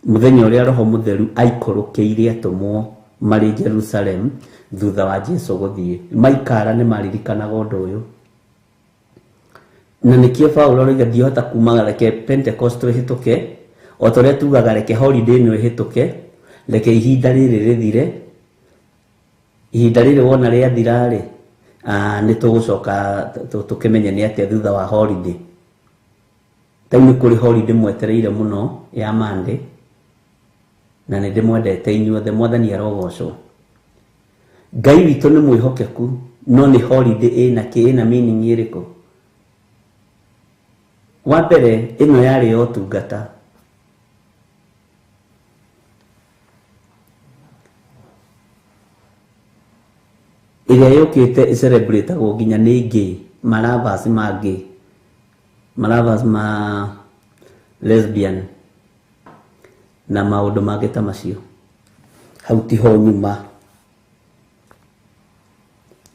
mũthenya ũrĩa Roho Mũtheru aikũrũkĩire atũmwo marĩ Jerusalem thutha wa Jesũ gũthiĩ. Maikara nĩ maririkanaga ũndũ ũyũ, na nĩkĩo Paulo rĩngĩ ndihota kuumaga reke Pentecostal ĩhĩtũke, o ta ũrĩa tugaga reke holiday ĩno ĩhĩtũke, reke ihinda rĩrĩ rĩthire. Ihinda rĩrĩ wona rĩathira-rĩ, nĩ tũgũcoka tũkĩmenye nĩ atĩa thutha wa holiday. Tau nĩ kũrĩ holiday mwetereire mũno ya Monday, na nĩ ndĩmwendete inyuothe, Mwathani arogocwo. Ngai witũ nĩ mwĩhokeku, no nĩ holiday ĩna meaning ĩrĩkũ? Wa mbere, ĩno yarĩ ya ũtungata. Ĩrĩa yũkĩte ĩcelebrĩtagwo nginya nĩ gay, maravas ma gay, maravas ma lesbian, na maũndũ mangĩ ta macio. Hau tiho nyuma.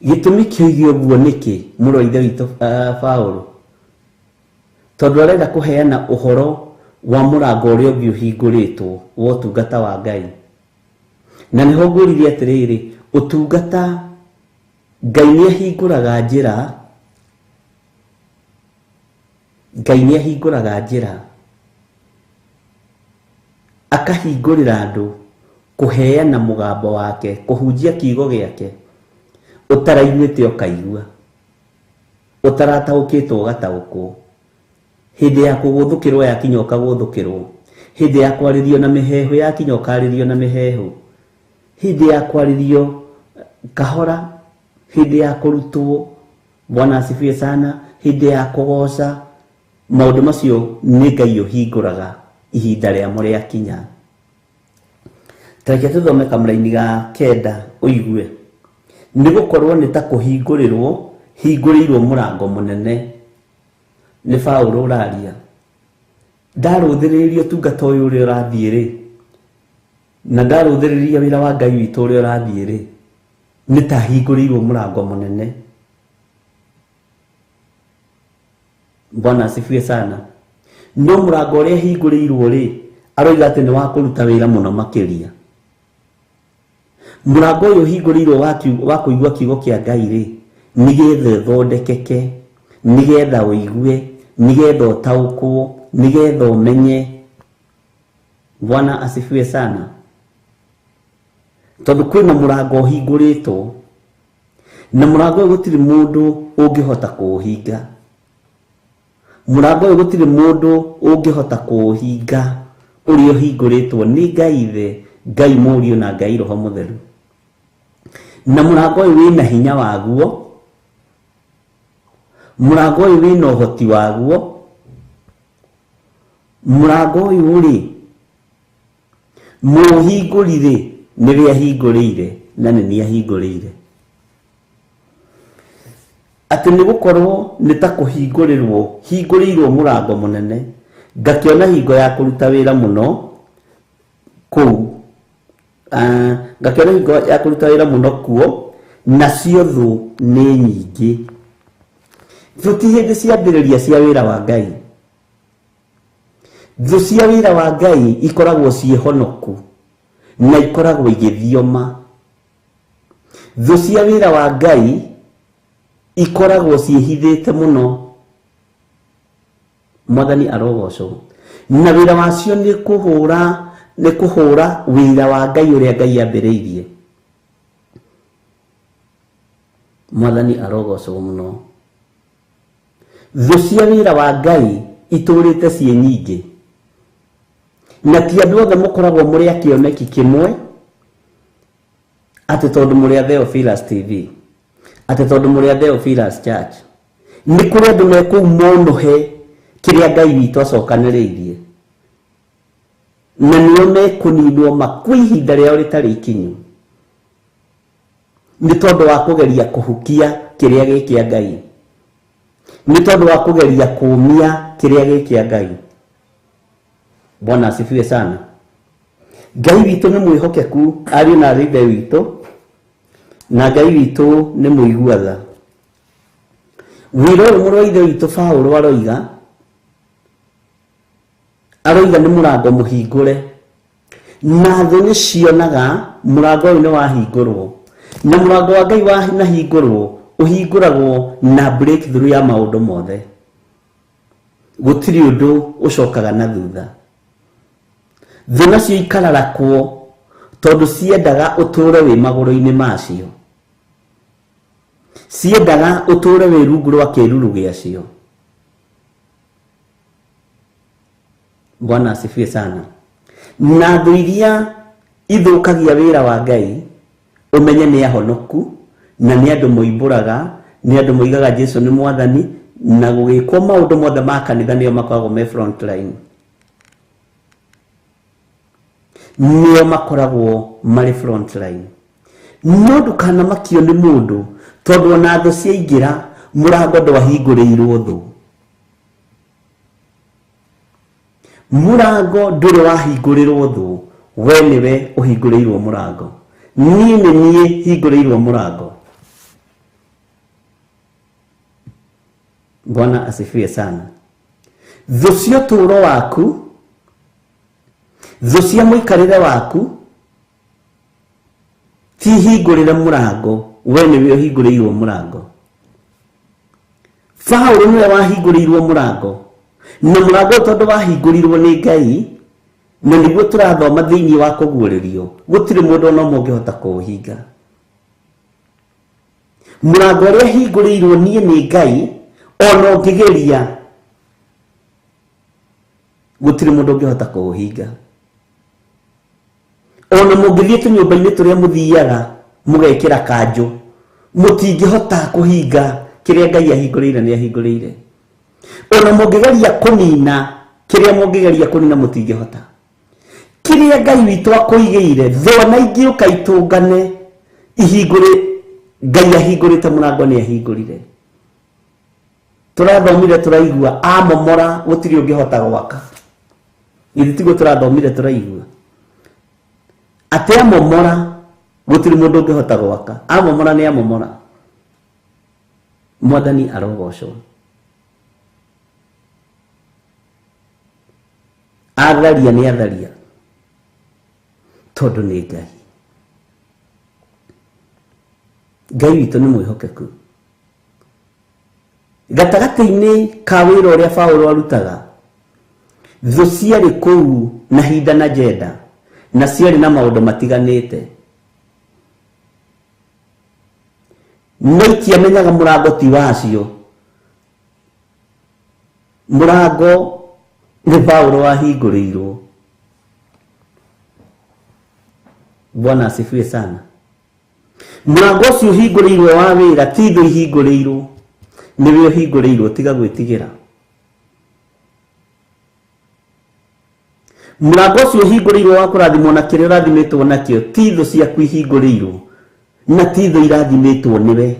Gĩtũmi kĩoigio ũguo nĩkĩ, mũrũ wa ithe witũ Paulo? Tondũ arenda kũheana ũhoro wa mũrango ũrĩa ũngĩ ũhingũrĩtwo wa ũtungata wa Ngai. Na nĩho ngũririe atĩrĩrĩ, ũtungata Ngai nĩ ahingũraga njĩra, Ngai nĩ ahingũraga njĩra, akahingũrĩra andũ kũheana mũgambo wake, kũhunjia kiugo gĩake, ũtaraiguĩte ũkaigua, ũtarataũkĩtwo ũgataũkwo, hĩndĩ ya kũgũthũkĩrwo yakinya ũkagũthũkĩrwo, hĩndĩ ya kwarĩrio na mĩheehũ yakinya ũkarĩrio na mĩheehũ, hĩndĩ ya kwarĩrio kahora, hĩndĩ ya kũrutwo. Bwana asifiwe sana. Hĩndĩ ya kũgoca. Maũndũ macio nĩ Ngai ũhingũraga ihinda rĩamo rĩakinya. Tareke tũthome kamũra-inĩ ga 9 ũigue. Nĩ gũkorwo nĩ ta kũhingũrĩrwo hingũrĩirwo mũrango mũnene nĩ Paulo ũraria. Ndarũthĩrĩria ũtungata ũyũ ũrĩa ũrathiĩ rĩ, na ndarũthĩrĩria wĩra wa Ngai witũ ũrĩa ũrathiĩ rĩ, nĩ ta hingũrĩirwo mũrango mũnene. Bwana asifiwe sana. No mũrango ũrĩa hingũrĩirwo rĩ, aroiga atĩ nĩ wa kũruta wĩra mũno makĩria. Mũrango ũyũ hingũrĩirwo wa kũigua kiugo kĩa Ngai rĩ, nĩgetha ũthondekeke, nĩgetha ũigue, nĩgetha ũtaũkwo, nĩgetha ũmenye. Bwana asifiwe sana. Tondũ kwĩna mũrango ũhingũrĩtwo, na mũrango ũyũ gũtirĩ mũndũ ũngĩhota kũũhinga. Mũrango ũyũ gũtirĩ mũndũ ũngĩhota kũũhinga ũrĩa ũhingũrĩtwo nĩ Ngai Ithe, Ngai Mũriũ na Ngai Roho Mũtheru. Na mũrango ũyũ wĩna hinya waguo, mũrango ũyũ wĩna ũhoti waguo. Mũrango ũyũ rĩ, mũhingũrire nĩwe ahingũrĩire na nĩ niĩ ahingũrĩire. Atĩ nĩ gũkorwo nĩ ta hingũrĩirwo mũrango mũnene, ngakĩona hingo ya kũruta wĩra mũno kũu. Ngakĩona hingo ya kũruta wĩra mũno kuo, nacio thũ nĩ nyingĩ. Thũ ti hĩndĩ ciambĩrĩria cia wĩra wa Ngai. Thũ cia wĩra wa Ngai ikoragwo ciĩ honoku na ikoragwo igĩthioma. Thũ cia wĩra wa Ngai ikoragwo ciĩhithĩte mũno. Mwathani arogocwo. Na wĩra wacio nĩ kũhũra wĩra wa Ngai ũrĩa Ngai ambĩrĩirie. Mwathani arogocwo mũno. Thũ cia wĩra wa Ngai itũrĩte ciĩ nyingĩ. Na ti andũ othe mũkoragwo mũrĩ a kĩoneki kĩmwe, atĩ tondũ mũrĩ a Theophilus TV, atĩ tondũ mũrĩ a Theophilus Church. Nĩ kũrĩ andũ me kũu monohe kĩrĩa Ngai witũ acokanĩrĩirie, na nĩo mekũninwo makue ihinda rĩao rĩtarĩ ikinyu, nĩ tondũ wa kũgeria kũhukia kĩrĩa gĩkĩa Ngai, nĩ tondũ wa kũgeria kũmia kĩrĩa gĩkĩa Ngai. Bwana asifiwe sana. Ngai witũ nĩ mwĩhokeku, ariũ na aarĩ a Ithe witũ, na Ngai witũ nĩ mũiguatha. Wĩra ũyũ mũrũ wa Ithe witũ Paulo aroiga nĩ mũrango mũhingũre, na thũ nĩ cionaga mũrango ũyũ nĩ wahingũrwo. Na mũrango wa Ngai wanahingũrwo, ũhingũragwo na breakthrough ya maũndũ mothe. Gũtirĩ ũndũ ũcokaga na thutha. Thũ nacio ikararakwo tondũ ciendaga ũtũũre wĩ magũrũ-inĩ macio. Ciendaga ũtũũre wĩ rungu rwa kĩĩruru gĩacio. Bwana asifiwe sana. Na thũ iria ithũkagia wĩra wa Ngai, ũmenye nĩ ahonoku, na nĩ andũ moimbũraga, nĩ andũ moigaga Jesũ nĩ Mwathani, na gũgĩkwo maũndũ mothe ma kanitha nĩo makoragwo me front line. Nĩo makoragwo marĩ front line. No ndũkanamakio nĩ mũndũ, tondũ ona thũ ciaingĩra, mũrango ndwahingũrĩirwo thũ. Mũrango ndũrĩ wahingũrĩrwo thũ, we nĩwe ũhingũrĩirwo mũrango. Niĩ nĩ niĩ hingũrĩirwo mũrango. Bwana asifiwe sana. Thũ cia ũtũũro waku, thũ cia mũikarĩre waku, ti hingũrĩre mũrango, we nĩwe ũhingũrĩirwo mũrango. Paulo nĩwe wahingũrĩirwo mũrango, na mũrango tondũ wahingũrirwo nĩ Ngai, na nĩguo tũrathoma thĩinĩ wa kũguũrĩrio, gũtirĩ mũndũ ona ũmwe ũngĩhota kũũhinga. Mũrango ũrĩa hingũrĩirwo niĩ nĩ Ngai, ona ũngĩgeria, gũtirĩ mũndũ ũngĩhota kũũhinga. Ona mũngĩthiĩ tũnyũmba-inĩ tũrĩa mũthiaga mũgekĩra kanjũ, mũtingĩhota kũhinga kĩrĩa Ngai ahingũrĩire nĩ ahingũrĩire. Ona mũngĩgeria kũnina kĩrĩa mũngĩgeria kũnina mũtingĩhota. Kĩrĩa Ngai witũ akũigĩire, thũ na ingĩũka itũngane ihingũre, Ngai ahingũrĩte mũrango nĩ ahingũrire. turathomire turaigua amomora gutiri ungihota gwaka. Ithi tigo turathomire turaigua ati amomora gutiri mundu ungihota gwaka. Amomora ni amomora. Mwathani arogocwo. Atharia ni atharia tondu ni Ngai. Ngai witũ nĩ mwĩhokeku. Gatagati-inĩ ka wĩra ũrĩa Paulo arutaga, thũ ciarĩ kũu na hinda na njenda, na ciarĩ na maũndũ matiganĩte. No itiamenyaga mũrango ti wacio. Mũrango nĩ Paulo wahingũrĩirwo. Bwana asifiwe sana. Mũrango ũcio ũhingũrĩirwo wa wĩra ti thũ ihingũrĩirwo. Nĩwe ũhingũrĩirwo, tiga gwĩtigĩra. Mũrango ũcio ũhingũrĩirwo wa kũrathimwo na kĩrĩa ũrathimĩtwo nakĩo ti thũ ciaku ihingũrĩirwo, na ti thũ irathimĩtwo nĩwe.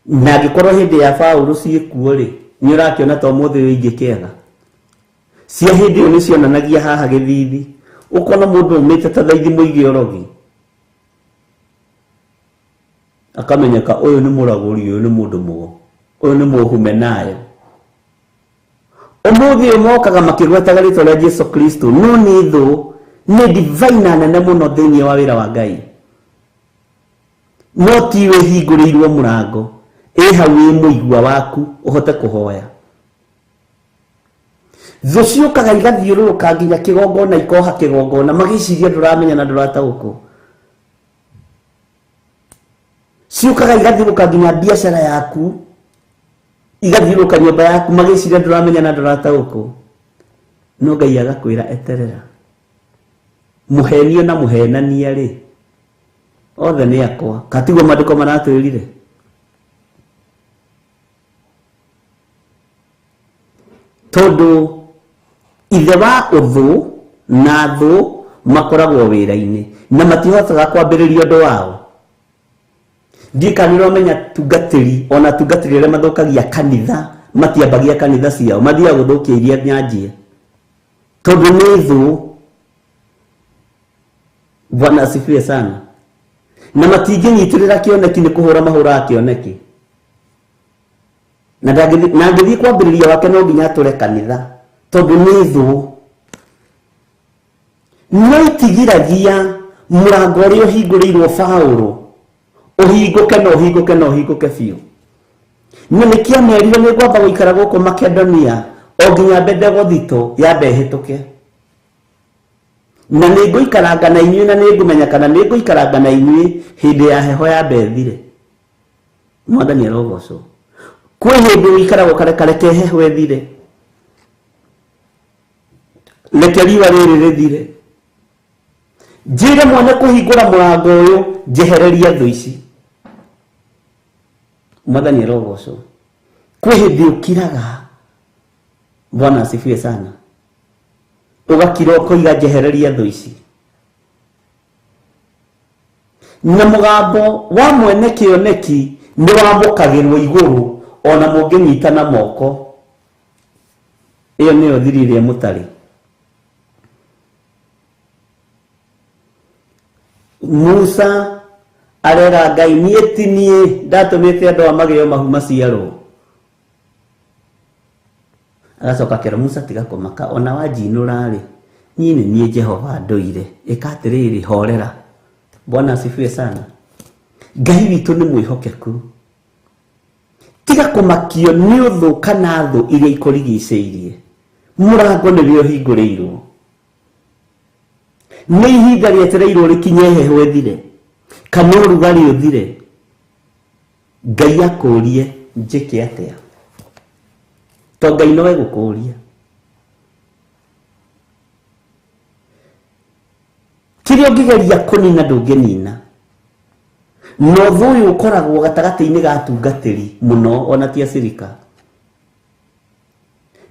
Na angĩkorwo hĩndĩ ya Paulo ciĩkuo rĩ, nĩ ũrakĩona ta ũmũthĩ ũyũ ingĩkĩaga. Cia hĩndĩ ĩyo nĩ cionanagia haha gĩthithi. Ũkona mũndũ umĩte ta thaithi mũige orogi, akamenyeka ũyũ nĩ mũragũri, ũyũ nĩ mũndũ mũgo, ũyũ nĩ mũhumenayo. Ũmũthĩ ũyũ mokaga makĩgwetaga rĩtwa rĩa Jesu Kristo, no nĩ thũ, nĩ divine nene mũno thĩinĩ wa wĩra wa Ngai. No tiwe hingũrĩirwo mũrango, ĩ hau wĩ mũigua waku ũhote kũhoya. Thũ ciũkaga igathiũrũrũka nginya kĩgongona, ikoha kĩgongona, magĩciria ndũramenya na ndũrataũkwo. Ciũkaga igathiũrũka nginya biacara yaku, igathiũrũka nyũmba yaku, magĩciria ndũramenya na ndũrataũkwo. No Ngai agakwĩra eterera. Mũhenio na mũhenania rĩ, othe nĩ akwa. Katiguo maandĩko maratwĩrire. Tondu ithe wa ũthũ na thũ makoragwo wĩra-inĩ na matihotaga kwambĩrĩria ũndũ wao. Ndikani romenya tungatĩri, ona tungatĩri arĩa mathũkagia kanitha matiambagia kanitha ciao, mathiaga gũthũkia iria nyanjie tondu nĩ thũ. Bwana asifiwe sana. Na matingĩnyitĩrĩra kĩoneki nĩ kũhũra mahũraga kĩoneki. Na ngĩthiĩ kwambĩrĩria wake no nginya atũre kanitha tondu nĩ thũ. No itigiragia mũrango ũrĩa ũhingũrĩirwo Paulo ũhingũke na ũhingũke na ũhingũke biũ. Na nĩkĩamerire nĩ ngwamba gũikara gũkũ Makedonia o nginya Pentekothito yambe hĩtũke. Na nĩ ngũikaranga na inyuĩ na nĩ ngũmenya kana nĩ ngũikaranga na inyuĩ hĩndĩ ya heho yambe ĩthire. Mwathani arogocwo. Kwĩ hĩndĩ ũikaraga ũkareka heho ĩthire, reke riũa rĩrĩ rĩthire, njĩre mwene kũhingũra mũrango ũyũ, njehereria thũ ici. Mwathani arogocwo. Kwĩ hĩndĩ ũkiraga, Bwana asifiwe sana, ũgakira ũkoiga njehereria thũ ici. Na mũgambo wa mwene kĩoneki nĩ wamũkagĩrwo igũrũ ona mũngĩnyitana moko. Ĩyo nĩyo thiri ĩrĩa mũtarĩ. Musa arera Ngai, niĩ ti niĩ ndatũmĩte andũ a magĩo mahu maciarwo. Agacoka akĩra Musa, tiga kũmaka, ona wanjinũra rĩ, niĩ nĩ niĩ Jehova ndũire, ĩka atĩrĩrĩ, horera. Bwana asifiwe sana. Ngai witũ nĩ mwĩhokeku. Tiga kũmakio nĩ ũthũ kana thũ iria ikũrigicĩirie. Mũrango nĩwe ũhingũrĩirwo. Nĩ ihinda rĩetereirwo rĩkinye heho ĩthire, kana ũrugarĩ ũthire. Ngai akũrie njĩke atĩa? To Ngai nowe gũkũria. Kĩrĩa ũngĩgeria kũnina ndũngĩnina. No thũ ũyũ ũkoragwo gatagatĩ-inĩ ga atungatĩri mũno, ona ti acirika.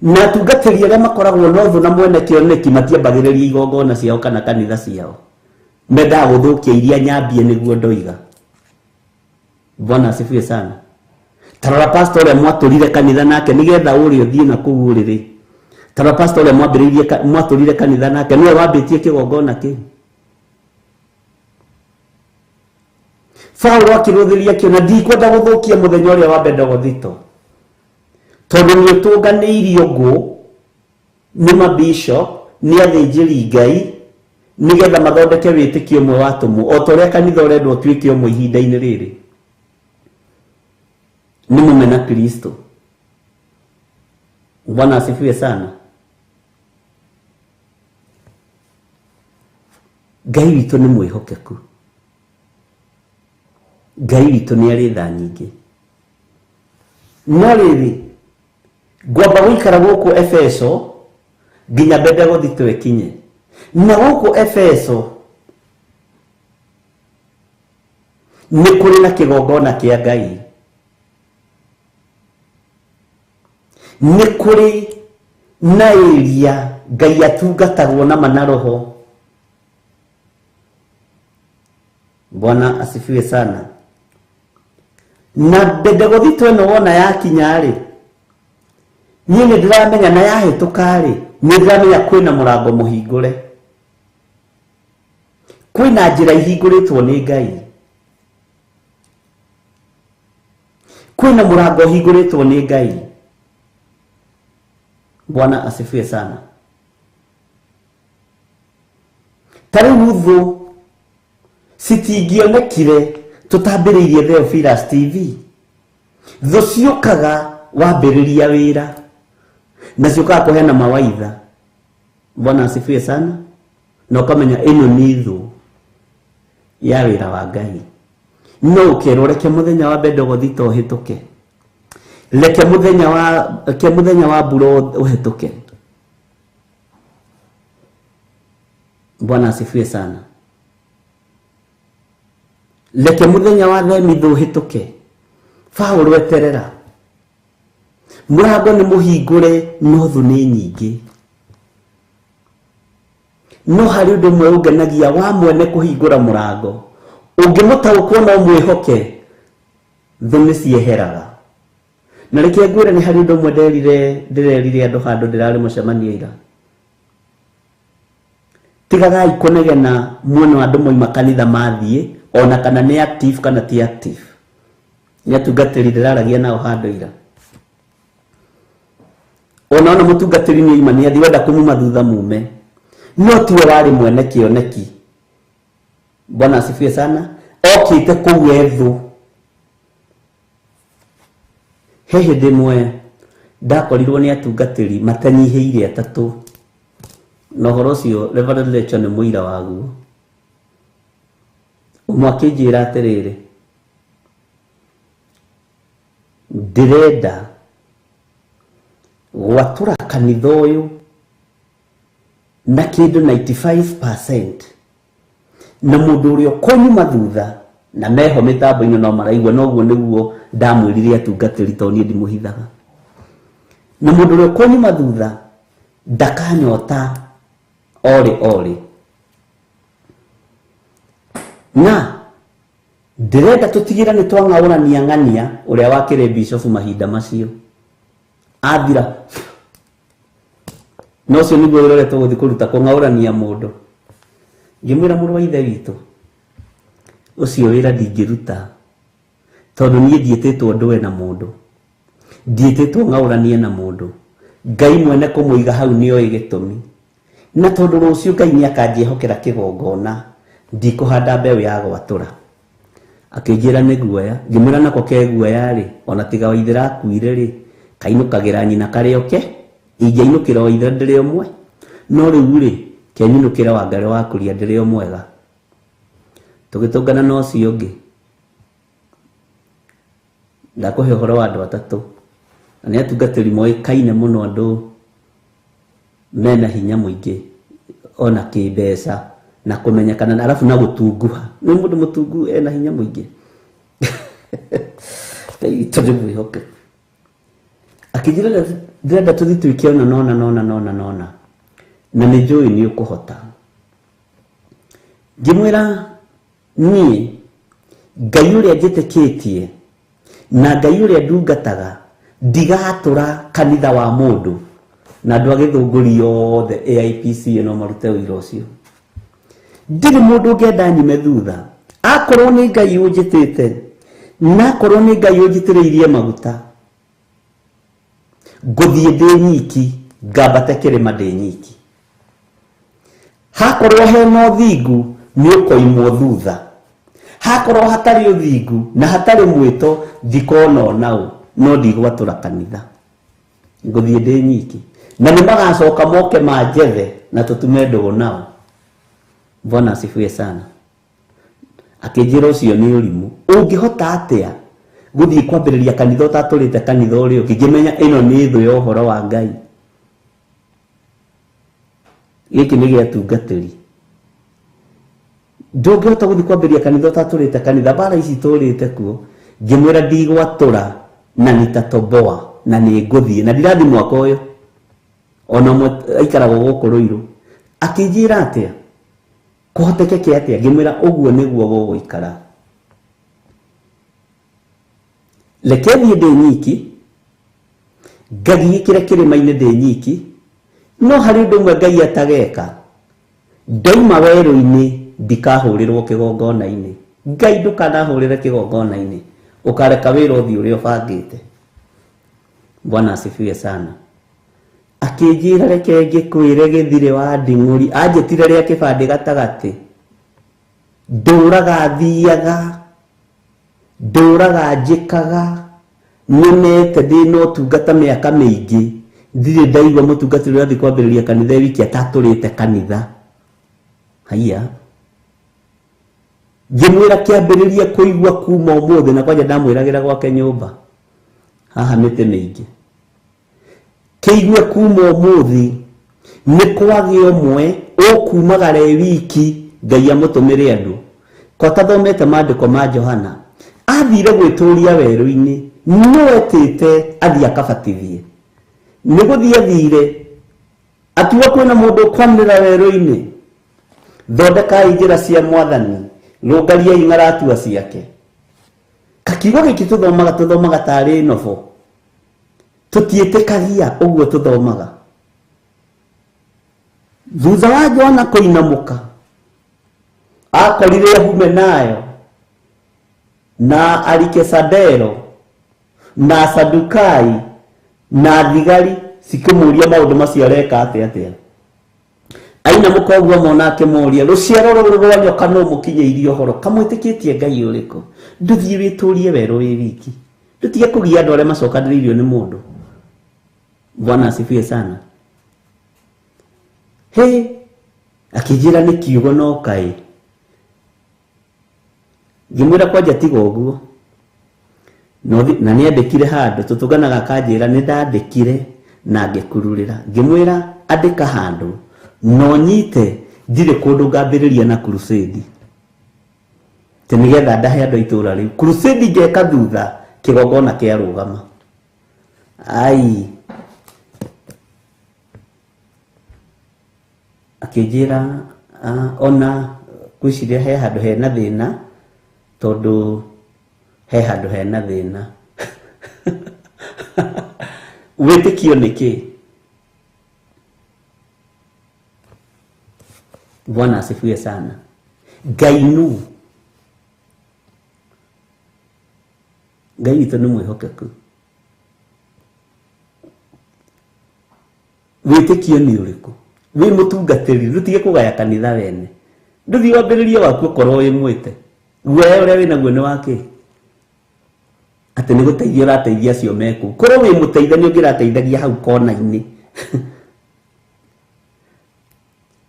Na atungatĩri arĩa makoragwo na ũthũ na mwene kĩoneki matiambagĩrĩria igongona ciao kana kanitha ciao. Mendaga gũthũkia iria nyambie nĩguo ndoiga. Bwana asifiwe sana. Tarora pastor ya mwatulire kanitha nake nigetha uri uthie na kugurire. Tarora pastor ya mwatulire kanitha nake niwe wambitie kigongona ki. Paulo akiruthiria kiona ndikwenda guthukia muthenya uria wa Bendegothito. Tondu ni utunganiirio ngo ni mabishop ni athinjiri Ngai nigetha mathondeke witikio mwe watumu o toria kanitha urendwo tuike umwe ihinda-ini riri. Ni mumena Kristo. Bwana asifiwe sana. Ngai witũ nĩ mwĩhokeku. Ngai witũ nĩ arĩ tha nyingĩ. No rĩrĩ ngwamba gũikara gũkũ Efeso nginya Bendegothito ĩkinye. Na gũkũ Efeso nĩ kũrĩ na kĩgongona kĩa Ngai. Nĩ kũrĩ na area Ngai atungatagwo na manaroho. Bwana asifiwe sana. Na Bendegothito ĩno wona yakinya rĩ, niĩ nĩ ndĩramenya na yahĩtũka rĩ, nĩ ndĩramenya kwĩna mũrango mũhingũre. Kwĩna njĩra ihingũrĩtwo nĩ Ngai. Kwĩna mũrango ũhingũrĩtwo nĩ Ngai. Bwana asifiwe sana. Tarĩu thũ citingionekire tutambĩrĩirie Theophilus TV. Thũ ciũkaga wambĩrĩria wĩra na ciũkaga kũheana mawaitha. Bwana asifiwe sana. Na ũkamenya ĩno nĩ thũ ya wĩra wa Ngai. No ũkerwo reke mũthenya wa Bendegothito ũhĩtũke, reke mũthenya wa mbura ũhĩtũke. Bwana asifiwe sana. Reke mũthenya wa Themithũ ũhĩtũke. Paulo eterera. Mũrango nĩ mũhingũre no thũ nĩ nyingĩ. No harĩ ũndũ ũmwe ũngenagia wa mwene kũhingũra mũrango. Ũngĩmũtaũkwo no mwĩhoke, thũ nĩ cieheraga. Na reke ngwĩre nĩ harĩ ũndũ ũmwe ndĩrerire andũ handũ ndĩrarĩ mũcemanio ira. Tigagai kũnegena muone andũ moima kanitha mathiĩ, ona kana nĩ active kana ti active. Nĩ atungatĩri ndĩraragia nao handũ ira. Ona mũtungatĩri nĩ oima nĩ athi wenda kũmuma thutha mume. No tiwe warĩ mwene kĩoneki. Bwana asifiwe sana. Okĩte kũu ethũ. He hĩndĩ ĩmwe ndakorirwo nĩ atungatĩri matanyihĩire atatũ. Na ũhoro ũcio Reverend Lecho nĩ mũira waguo. Ũmwe akĩnjĩra atĩrĩrĩ, ndĩrenda gwatũra kanitha ũyũ na kĩndũ 95% na mũndũ ũrĩa ũkũnyuma thutha na meho mĩtambo-inĩ no maraigua, noguo nĩguo ndamwĩrire atungatĩri tondũ niĩ ndimũhithaga. Na mũndũ ũrĩa ũkũnyuma thutha ndakanyota ore. Na ndĩrenda tũtigĩra nĩ twang'aũrania ng'ania ũrĩa wakĩrĩ bishop mahinda macio. Athira. No ũcio nĩguo wĩra ũrĩa tũgũthiĩ kũruta, kũng'aũrania mũndũ. Ngĩmwĩra mũrũ wa ithe witũ, ũcio wĩra ndingĩruta tondũ niĩ ndiĩtĩtwo ndũe na mũndũ, ndiĩtĩtwo ng'aũranie na mũndũ. Ngai mwene kũmũiga hau nĩoĩ gĩtũmi. Na tondũ rũciũ Ngai nĩ akanjĩhokera kĩgongona, ndikũhanda mbeũ ya gwatũra. Akĩnjĩra nĩ guoya. Ngĩmwĩra nako ke guoya rĩ, ona tiga wa ithe rakuire rĩ, kainũkagĩra nyina karĩ oke, ingĩinũkĩra wa ithe ndĩrĩ ũmwe. No rĩu rĩ, kenyinũkĩra wa Ngarĩ wa kũria ndĩrĩ o mwega. Tũgĩtũngana na ũcio ũngĩ. Ndakũhe ũhoro wa andũ atatũ. Na nĩ atungatĩri moĩkaine mũno, andũ mena hinya mũingĩ ona kĩmbeca na kũmenyekana, arabu na gũtunguha. Nĩ mũndũ mũtungu ena hinya mũingĩ. Tondũ mwĩhoke. Akĩnjĩra ndĩrenda tũthiĩ twĩke nona. Na nĩ njũĩ nĩ ũkũhota. Ngĩmwĩra niĩ Ngai uria njitikitie na Ngai uria ndungataga ndigatura kanitha wa mundu na andu agithunguri yothe AIPC no marute wira ucio. Ndiri mundu ngenda nyime thutha akorwo ni Ngai unjitite na akorwo ni Ngai unjitiriirie maguta nguthie ndi nyiki ngambate kirima ndi nyiki. Hakorwo hena uthingu ni ukoimwo thutha, hakorwo hatari uthingu na hatari mwito ndikona onau no ndigwatura kanitha nguthie ndi nyiki na nimagacoka moke manjethe na tutume ndugu nao. Bwana asifiwe sana. Akinjira ucio ni urimu ungihota atia guthie kwambiriria kanitha utaturite kanitha uri ukingimenya ino ni thu ya uhoro wa Ngai. Giki ni giatungatiri ndungihota guthie kwambiriria kanitha utaturite kanitha bara ici turite kuo ngimwira ndigwatura na nitatoboa na ni nguthie na ndirathi mwaka uyu ona aikaraga guku Ruiru. Akinjira atia kuhotekeke atia ngimwira uguo niguo guguikara. Reke thie ndi nyiki ngagikire kirima-ini ndi nyiki no hari undu umwe Ngai atageka ndaima weru-ini ndikahurirwo kigongona-ini. Ngai ndukanahurire kigongona-ini ukareka wira uthii uria ubangite. Bwana asifiwe sana. Akinjira reke ngikwire githire wa nding'uri anjitire ria kibande gatagati nduraga thiaga nduraga njikaga nyonete ndino tungata miaka miingi ndire ndaigwa mutungatiri uria thikwambiriria kanitha wiki ataturite kanitha. Haiya ngimwira kiambiriria kuigwa kuma umuthi na kwanja ndamwiragira gwake nyumba haha mite mingi kiigwe kuma umuthi ni kwagi umwe ukumagare wiki Ngai amutumire andu ko tathomete maandiko ma Johana athire gwituria weru-ini no etite athia kabatithie ni guthie athire atuwa kwina mundu kwamira weru-ini thondeka njira cia mwathani rungaria ing'aratua ciake. Kakiugo giki tuthomaga tari novo tutietekagia uguo tuthomaga thutha wa Jona kuinamuka akorire Humenayo na Alikesadero na Sadukai na thigari sikumuria maundu macio areka atia aina mukoguo mona akimuria ruciaro ruru rwa nyoka no mukinyeirie uhoro kamwitikitie Ngai uriko nduthie witurie weru wi wiki ndutige kugia andu aria macokanirio ni mundu. Bwana asifiwe sana. He akinjira ni kiugo no kai ngimwira kwanja tiga uguo no na ni andikire handu tutuganaga kanjira ni ndandikire na ngikururira ngimwira andika handu no nyite ndire kundu ngambiriria na crusade tenigetha ndahe andu itura riu crusade ngeka thutha kigongona kia rugama. Ai akinjira ona kwiciria he handu hena thina tondu he handu hena thina witikio niki. Bwana asifiwe sana. Ngai nu Ngai witu ni mwihokeku. Witikio ni uriku wi mutungatiri rutige kugaya kanitha wene nduthi wambiririe waku korwo wi mwite we uria wina guo ni wake ati ni guteithia urateithia acio meku korwo wi muteithania ungirateithagia hau kona-ini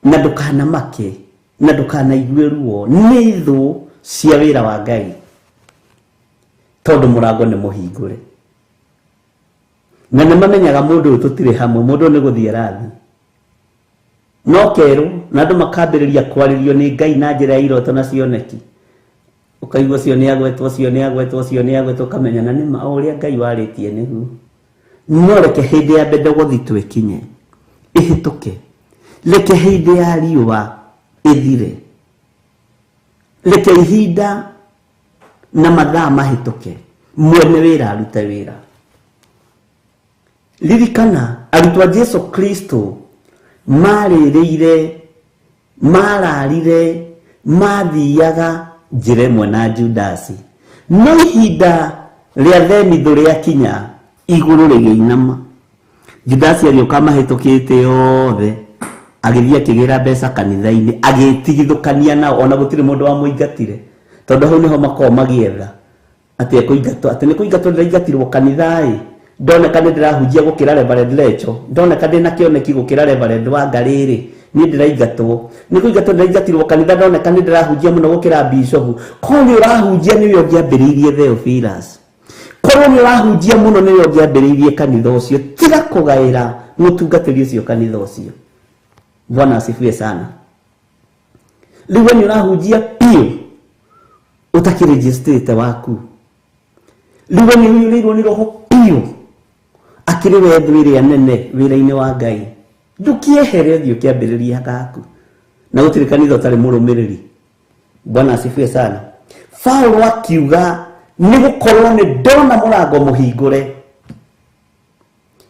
na ndukana make na ndukana igue ruo ni thu cia wira wa Ngai tondu murango ni muhingure na nimamenyaga mundu tutire hamwe mundu ni guthie rathi no keru na andu makambiriria kwaririo ni Ngai na njira ya iroto na cioneki ukaigua cio ni agwetwo kamenya na nima uria Ngai waritie nigu no reke hindi ya mbere guthi twikinye ihituke reke hindi ya riua ithire reke ihinda na mathaa mahituke mwene wira arute wira. Ririkana arutwo a Jesu Kristo marĩrĩire, mararire, mathiaga njĩra ĩmwe na Judasi. No ihinda rĩa themithũ rĩakinya, igũrũ rĩgĩinama. Judasi agĩũka mahĩtũkĩte yothe, agĩthiĩ akĩgĩra mbeca kanitha-inĩ, agĩtigithũkania nao, ona gũtirĩ mũndũ wa mũingatire, tondũ hau nĩho makoragwo magĩetha atĩ ekũingatwo, atĩ nĩ kũingatwo ndĩraingatirwo kanitha-ĩ, ndoneka nĩ ndĩrahunjia gũkĩra Reverend Lecho, ndoneka ndĩna kĩoneki gũkĩra Reverend Wangarĩ-rĩ, nĩ ndĩraingatwo, nĩ kũingatwo ndĩraingatirwo kanitha, ndoneka nĩ ndĩrahunjia mũno gũkĩra Bishop. Korwo nĩ ũrahunjia nĩwe ũngĩambĩrĩirie Theophilus, korwo nĩ ũrahunjia mũno nĩwe ũngĩambĩrĩirie kanitha ũcio, tiga kũgaĩra mũtungatĩri ũcio kanitha ũcio. Bwana asifiwe sana. Rĩu nĩ ũrahunjia piũ ũtakĩrĩjĩstĩte waku, rĩu nĩ ũiyũrĩirwo nĩ roho piũ, akĩrĩ wethu ĩrĩa nene wĩra-inĩ wa Ngai. Ndũkĩehere ũthiĩ ũkĩambĩrĩria gaku, na gũtirĩ kanitha ũtarĩ mũrũmĩrĩri. Bwana asifiwe sana. Paulo akiuga nĩ gũkorwo nĩ ndona mũrango mũhingũre,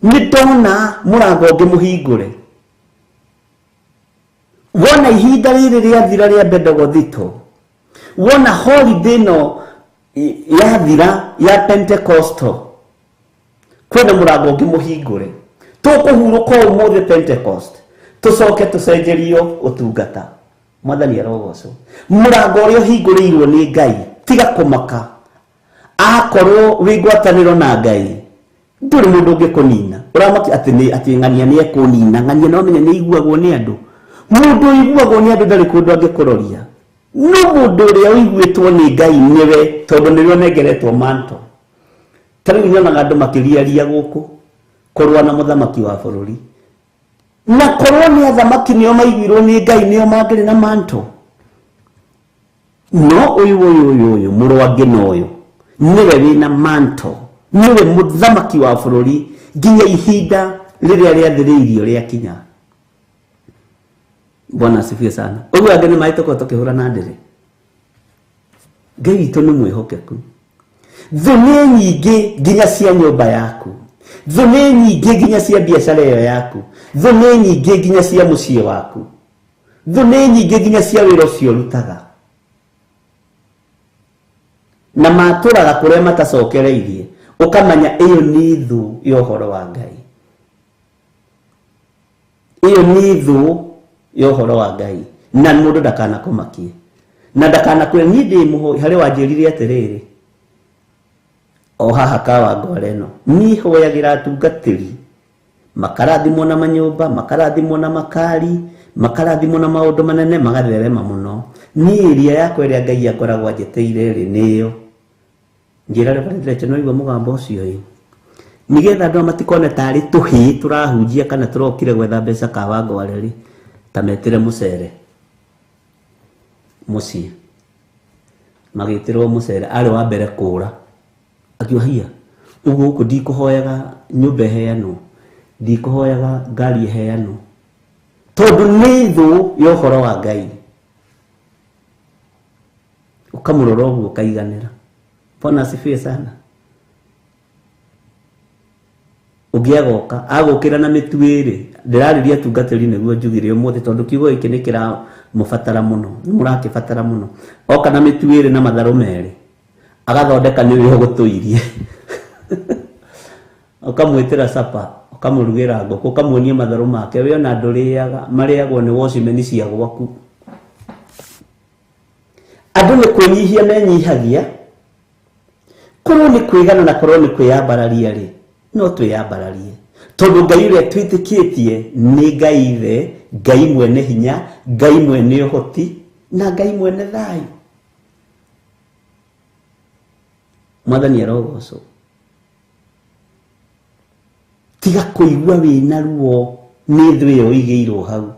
nĩ ndona mũrango ũngĩ mũhingũre. Wona ihinda rĩrĩ rĩathira rĩa Bendegothito, wona holiday ĩno yathira ya Pentecostal, kwĩna mũrango ũngĩ mũhingũre. Tũkũhurũka ũmũthĩ Pentecost, tũcoke tũcenjerio ũtungata. Mwathani arogocwo. Mũrango ũrĩa ũhingũrĩirwo nĩ Ngai, tiga kũmaka. Akorwo wĩ ngwatanĩro na Ngai, ndũrĩ mũndũ ũngĩkũnina. Ũramaki atĩ ng'ania nĩ ekũnina, ng'ania no menye nĩ iguagwo nĩ andũ. Mũndũ iguagwo nĩ andũ ndarĩ kũndũ angĩkũroria. No mũndũ ũrĩa ũiguĩtwo nĩ Ngai nĩwe, tondũ nĩwe ũnengeretwo manto. Tarĩu nyonaga andũ makĩriaria gũkũ kũrũa na mũthamaki wa bũrũri, na korwo nĩ athamaki nĩo maiguirwo nĩ Ngai nĩo mangĩrĩ na manto. No ũyũ mũrũangi n'ũyũ nĩwe wĩna manto, nĩwe mũthamaki wa bũrũri nginya ihinda rĩrĩa rĩathĩrĩirio rĩakinya. Bwana asifiwe sana. Ũguo angĩ nĩ mahĩtũka tũkĩhũra na ndĩrĩ. Ngai witũ nĩ mwĩhokeku. Thũ nĩ nyingĩ nginya cia nyũmba yaku, thũ nĩ nyingĩ nginya cia biacara ĩyo yaku, thũ nĩ nyingĩ nginya cia mũciĩ waku, thũ nĩ nyingĩ nginya cia wĩra ũcio ũrutaga, na matũraga kũrĩa matacokereirie. Ũkamenya ĩyo nĩ thũ ya ũhoro wa Ngai, ĩyo nĩ thũ ya ũhoro wa Ngai, na mũndũ ndakanakũmakie na ndakanakwĩra niĩ ndĩ mũhoi. Harĩ wanjĩrire atĩrĩrĩ, o haha Kawangware ĩno niĩ hoyagĩra atungatĩri, makarathimwo na manyũmba, makarathimwo na makari, makarathimwo na maũndũ manene, magatherema mũno. Niĩ ĩrĩa yakwa ĩrĩa Ngai akoragwo anjĩtĩire rĩ nĩyo. Njĩra Reverend Lecho no igua mũgambo ũcio ĩ, nĩgetha andũ matikone tarĩ tũhĩ tũrahunjia kana tũrokire gwetha mbeca Kawangware rĩ, ta metĩre mũcere mũciĩ. Magĩtĩrwo mũcere, arĩ wa mbere kũũra, akiuga hiya ũguo gũkũ ndikũhoyaga nyũmba ĩheanwo, ndikũhoyaga ngari ĩheanwo, tondũ nĩ thũ ya ũhoro wa Ngai. Ũkamũrora ũguo ũkaiganĩra. Bwana asifiwe sana. Ũngĩagoka agũkĩra na mĩtuĩrĩ, ndĩrarĩria atungatĩri nĩguo njugire ũmũthĩ, tondũ kiugo gĩkĩ nĩ kĩramũbatara mũno, nĩ mũrakĩbatara mũno. Oka na mĩtuĩrĩ na matharũ merĩ, agathondeka nĩwe ũgũtũirie. Ũkamwĩtĩra capa, ũkamũrugĩra ngũkũ, ũkamuonia matharũ make, we ona ndũrĩaga, marĩagwo nĩ wocimeni cia gwaku. Andũ nĩ kwĩnyihia menyihagia, korwo nĩ kwĩgana na korwo nĩ kwĩyambararia rĩ, no twĩyambararie, tondũ Ngai ũrĩa twĩtĩkĩtie nĩ Ngai Ithe, Ngai mwene hinya, Ngai mwene ũhoti, na Ngai mwene thayũ. Mwathani arogocwo. Tiga kũigua wĩna ruo nĩ thũ ĩyo ĩigĩirwo hau.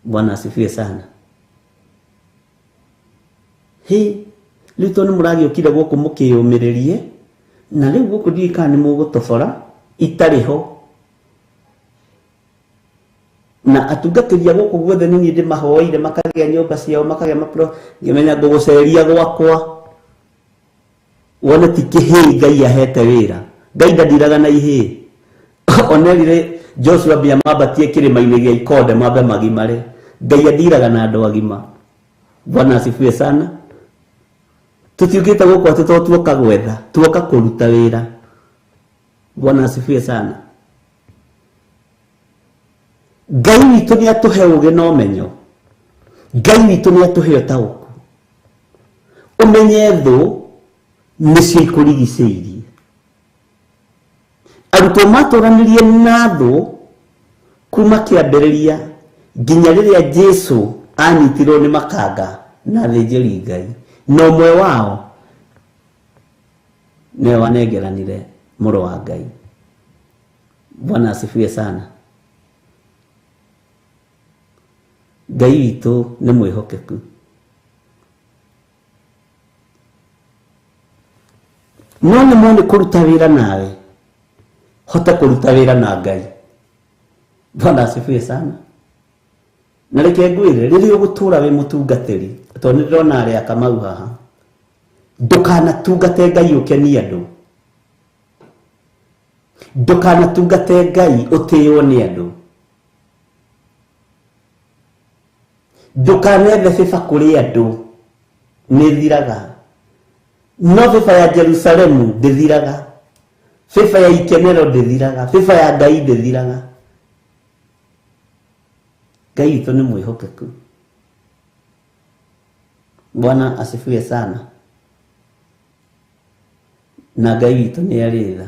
Bwana asifiwe sana. Rĩu tondũ nĩ mũragĩũkire gũkũ mũkĩyũmĩrĩrie, na rĩu gũkũ ndiũĩ kana nĩ mũgũtobora itarĩ ho. na atungatĩria gũkũ guothe nĩ niĩ ndĩmahoeire makagĩa nyũmba ciao makagĩa mapro ngĩmenya ngũgũceria gwakwa wone ti kĩhĩ Ngai ahete wĩra Ngai ndandiiraga na ihĩ onerire Joshua mbia mambatie kĩrĩma-inĩ gĩa Ikonde mambe magimare Ngai andiraga na andũ agima. Bwana asifiwe sana. Tutiugĩte gũkũ atĩ tuoka gwetha tuoka kũruta wĩra. Bwana asifiwe sana. Ngai witũ nĩ atũhe ũgĩ na ũmenyo. Ngai witũ nĩ atũhe ũtaũku. Ũmenye thũ nĩcio ikũrigicĩirie. Arutwo matũranĩrie na thũ kuma kĩambĩrĩria nginya rĩrĩa Jesu anyitirwo nĩ makanga na athĩnjĩri Ngai. Na ũmwe wao nĩwe wanengeranire mũrũ wa Ngai. Bwana asifiwe sana. Ngai witũ nĩ mwĩhokeku. No nĩ mone kũruta wĩra nawe. Hota kũruta wĩra na Ngai. Bwana asifiwe sana. Na reke ngwĩre rĩrĩa ũgũtũũra wĩ mũtungatĩri tondũ nĩ ndĩrona arĩa Kamau haha. Ndũkanatungate Ngai ũkenie andũ. Ndũkanatungate Ngai ũtĩĩo nĩ andũ. Ndũkanethe bĩba kũrĩ andũ nĩ thiraga. No bĩba ya Jerusalemu ndĩthiraga. Bĩba ya ikenero ndĩthiraga. Bĩba ya Ngai ndĩthiraga. Ngai witũ nĩ mwĩhokeku. Bwana asifiwe sana. Na Ngai witũ nĩ arĩ tha.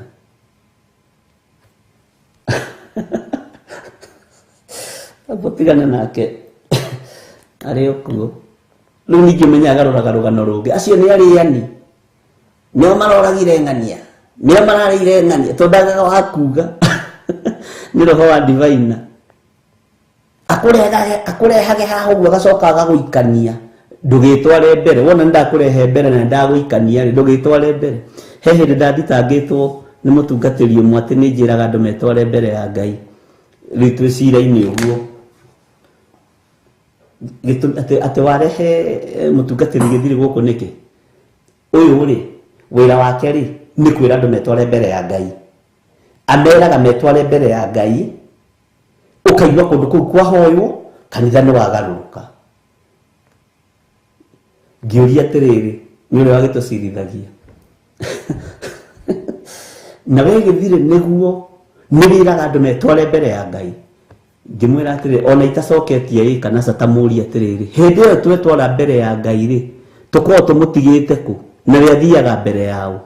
Abotigana nake arĩ okuo. Rĩu ningĩ menya agarũraga rũgano rũngĩ. Acio nĩ arĩani. Nĩo maroragire ng'ania. Nĩo mararĩire ng'ania. Tondũ ndagaga wa kuuga. Nĩ roho wa divine. Akũrehage haha ũguo agacoka agagũikania. Ndũgĩtware mbere. Wona ndakũrehe mbere na ndagũikania rĩ ndũgĩtware mbere. He hĩndĩ ndathitangĩtwo nĩ mũtungatĩri ũmwe atĩ nĩ njĩraga andũ metware mbere ya Ngai. Rĩu twĩ cira-inĩ ũguo. Atĩ warehe mũtungatĩri gĩthiri gũkũ nĩkĩ? Ũyũ rĩ wĩra wake rĩ nĩ kwĩra andũ metware mbere ya Ngai. Ameraga metware mbere ya Ngai. Ũkaigua kũndũ kũu kwahoywo kanitha nĩ wagarũrũka. Ngĩũria atĩrĩrĩ nĩ ũrĩa wagĩtũcirithagia. Na we gĩthirĩ nĩguo nĩ wĩraga andũ metware mbere ya Ngai. Ngĩmwĩra atĩrĩrĩ ona itacoketie ĩ kana catamũria atĩrĩrĩ hĩndĩ ĩyo twetwara mbere ya Ngai rĩ tũkorwo tũmũtigĩte kũ na we athiaga mbere yao.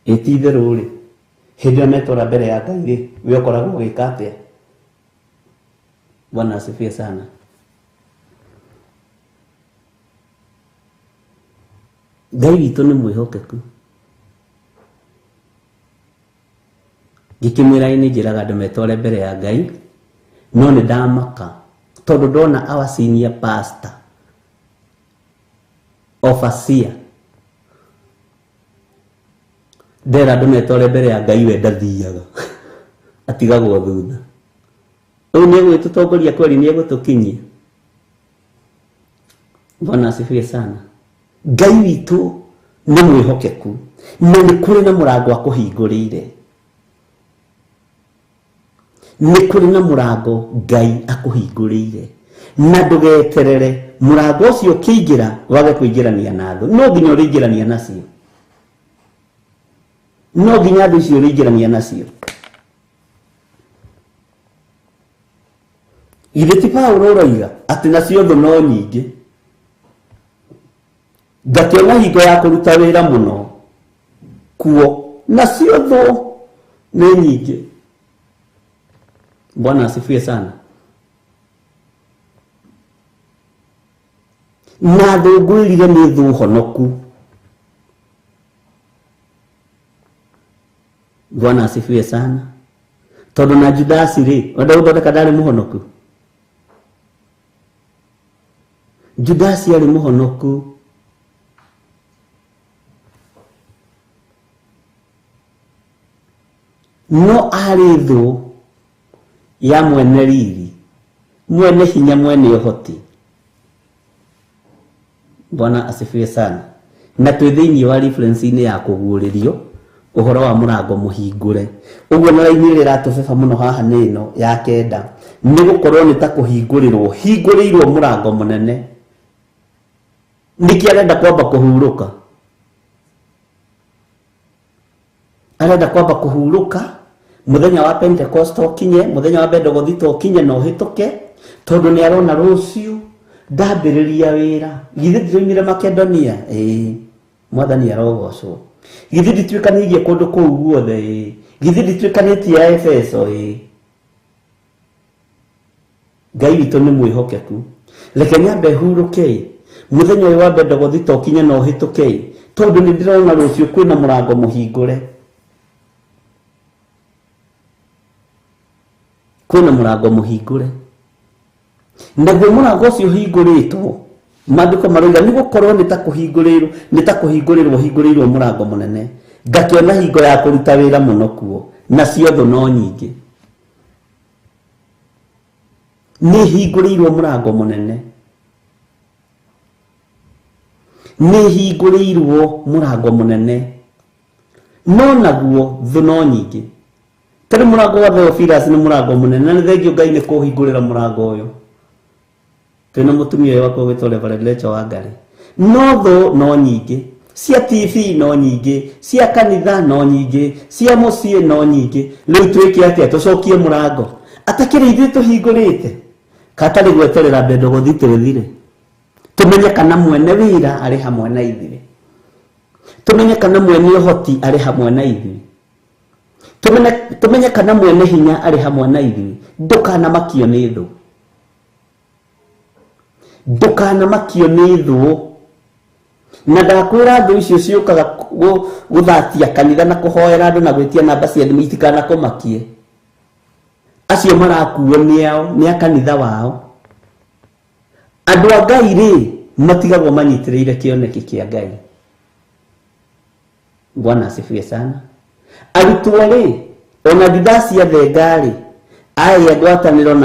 Ĩti-itherũ rĩ hĩndĩ ĩyo metwara mbere ya Ngai rĩ we ũkoragwo ũgĩka atĩa? Bwana asifiwe sana. Ngai witũ nĩ mwĩhokeku. Ngĩkĩmwĩra nĩ njĩraga andũ metware mbere ya Ngai no nĩ ndamaka tondũ ndona our senior pastor overseer ndera andũ metware mbere ya Ngai we ndathiaga atigagwo thutha. Rĩu nĩ egũgĩtũtongoria kweri nĩ egũtũkinyia. Bwana asifiwe sana. Ngai witũ nĩ mwĩhokeku na nĩ kũrĩ na mũrango akũhingũrĩire. Nĩ kũrĩ na mũrango Ngai akũhingũrĩire na ndũgeterere mũrango ũcio ũkĩingĩra wage kũingĩrania na thũ. No nginya ũrĩingĩrania nacio. No nginya thũ icio ũrĩingĩrania nacio. Githĩ ti Paulo ũroiga atĩ nacio thũ no nyingĩ. Ngakĩona hingo ya kũruta wĩra mũno kuo nacio thũ nĩ nyingĩ. Bwana asifiwe sana. Na thũ ngwĩrire nĩ thũ honoku. Bwana asifiwe sana. Tondũ na Judasi rĩ wenda gũthondeka ndarĩ mũhonoku. Judasi arĩ mũhonoku. no arĩ thũ ya mwene riri, mwene hinya, mwene ũhoti. Bwana asifiwe sana. Na twĩ thĩinĩ wa reference-inĩ ya kũguũrĩrio ũhoro wa mũrango mũhingũre. Ũguo na raini ĩrĩa ĩratũbeba mũno haha nĩ ĩno ya 9, nĩ gũkorwo nĩ ta kũhingũrĩrwo, hingũrĩirwo mũrango mũnene. Nĩkĩ arenda kwamba kũhurũka? Arenda kwamba kũhurũka mũthenya wa Pentecost ũkinye, mũthenya wa Pentecost ũkinye na ũhĩtũke, tondũ nĩ arona rũciũ ndambĩrĩria wĩra. Githĩ ndĩroimire Makedonia? Mwathani arogocwo. Githĩ ndituĩkanĩirie kũndũ kũu guothe? Githĩ ndituĩkanĩtie ya Efeso? Ngai witũ nĩ mwĩhokeku. Reke nyambe hurũke mũthenya ũyũ wa Pentecost ũkinye na ũhĩtũke, tondũ nĩ ndĩrona rũciũ kwĩna mũrango mũhingũre. Kwĩna mũrango mũhingũre. Naguo mũrango ũcio ũhingũrĩtwo, maandĩko marauga nĩ gũkorwo nĩ ta kũhingũrĩrwo mũrango mũnene. Ngakĩona hingo ya kũruta wĩra mũno kuo, nacio thũ no nyingĩ. Nĩ hingũrĩirwo mũrango mũnene. Nĩ hingũrĩirwo mũrango mũnene. No naguo thũ no nyingĩ. Tari mũrango wa Theophilus nĩ mũrango mũnene, na nĩ thengio Ngai nĩ kũhingũrĩra mũrango ũyũ. Twĩna mũtumia ũyũ wakwa gwĩtwo Reverend Rachel Wangari. No thũ no nyingĩ, cia TV no nyingĩ, cia kanitha no nyingĩ, cia mũciĩ no nyingĩ. Rĩu twĩke atĩa? Tũcokie mũrango atakĩrĩ ithuĩ tũhingũrĩte? Katarĩ gweterera Pentecost tũthire. Tumenye kana mwene wĩra arĩ hamwe na ithuĩ. Tumenye kana mwene ũhoti arĩ hamwe na ithuĩ. Tumenye kana mwene hinya arĩ hamwe na ithuĩ. Ndũkanamakio nĩ thũ. Ndũkanamakio nĩ thũ. Na ndakwĩra thũ icio ciũkaga gũthatia kanitha na kũhoera andũ na gwĩtia namba cia thimũ itikanakumakie. Acio marakuo nĩao, nĩ a kanitha wao. Andũ a Ngai rĩ, matigagwo manyitĩrĩire kĩoneki kĩa Ngai. Bwana asifiwe sana. Arutwo rĩ, ona Didasia Thengarĩ, aya ngwatanĩro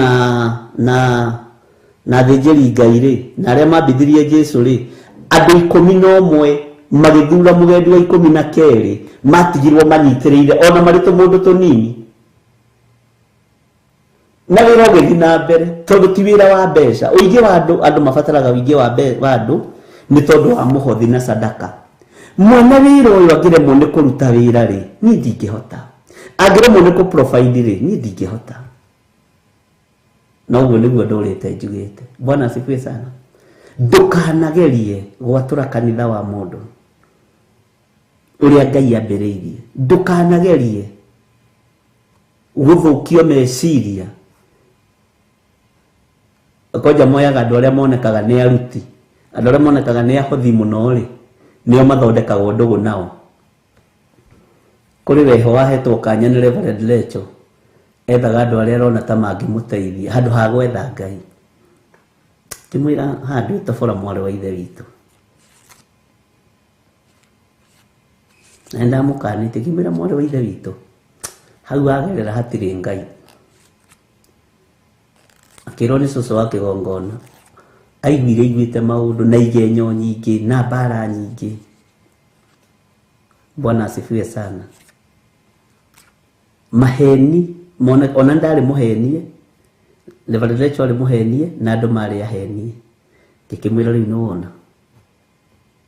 na thĩnjĩri Ngai rĩ, na arĩa mambithirie Jesũ rĩ, andũ 11 magĩthura mũgendi wa 12 matigirwo manyitĩrĩire ona marĩ tũmũndũ tũnini. Na wĩra ũgĩthiĩ na mbere, tondũ ti wĩra wa mbeca. Ũingĩ wa andũ mabataraga ũingĩ wa andũ nĩ tondũ wa mũhothi na sadaka. Mwene wĩra ũyũ angĩremwo nĩ kũruta wĩra rĩ, niĩ ndingĩhota. Angĩremwo nĩ kũ-provide rĩ, niĩ ndingĩhota. Na ũguo nĩguo ndũrĩte njugĩte. Bwana asifiwe sana. Ndũkanagerie gwatũra kanitha wa mũndũ ũrĩa Ngai ambĩrĩirie. Ndũkanagerie gũthũkio meciria. Koja moyaga andũ arĩa monekaga nĩ aruti, andũ arĩa monekaga nĩ ahothi mũno rĩ, nĩo mathondekagwo ndũgũ nao. Kũrĩ weho wahetwo kanya nĩ Reverend Rachel, ethaga andũ arĩa arona ta mangĩmũteithia handũ ha gwetha Ngai. Kĩmwĩra handũ ĩtobora mwarĩ wa ithe witũ. Na ndamũkanĩte kĩmwĩra mwarĩ wa ithe witũ, hau agerera hatirĩ Ngai. Akĩrwo nĩ cũcũ wa kĩgongona, aiguĩte maũndũ na igenyo nyingĩ na mbara nyingĩ. Bwana asifiwe sana. Maheni, ona ndarĩ mũhenie, Reverend Rachel arĩ mũhenie na andũ marĩ ahenie. Ngĩkĩmwĩra rĩu nĩwona.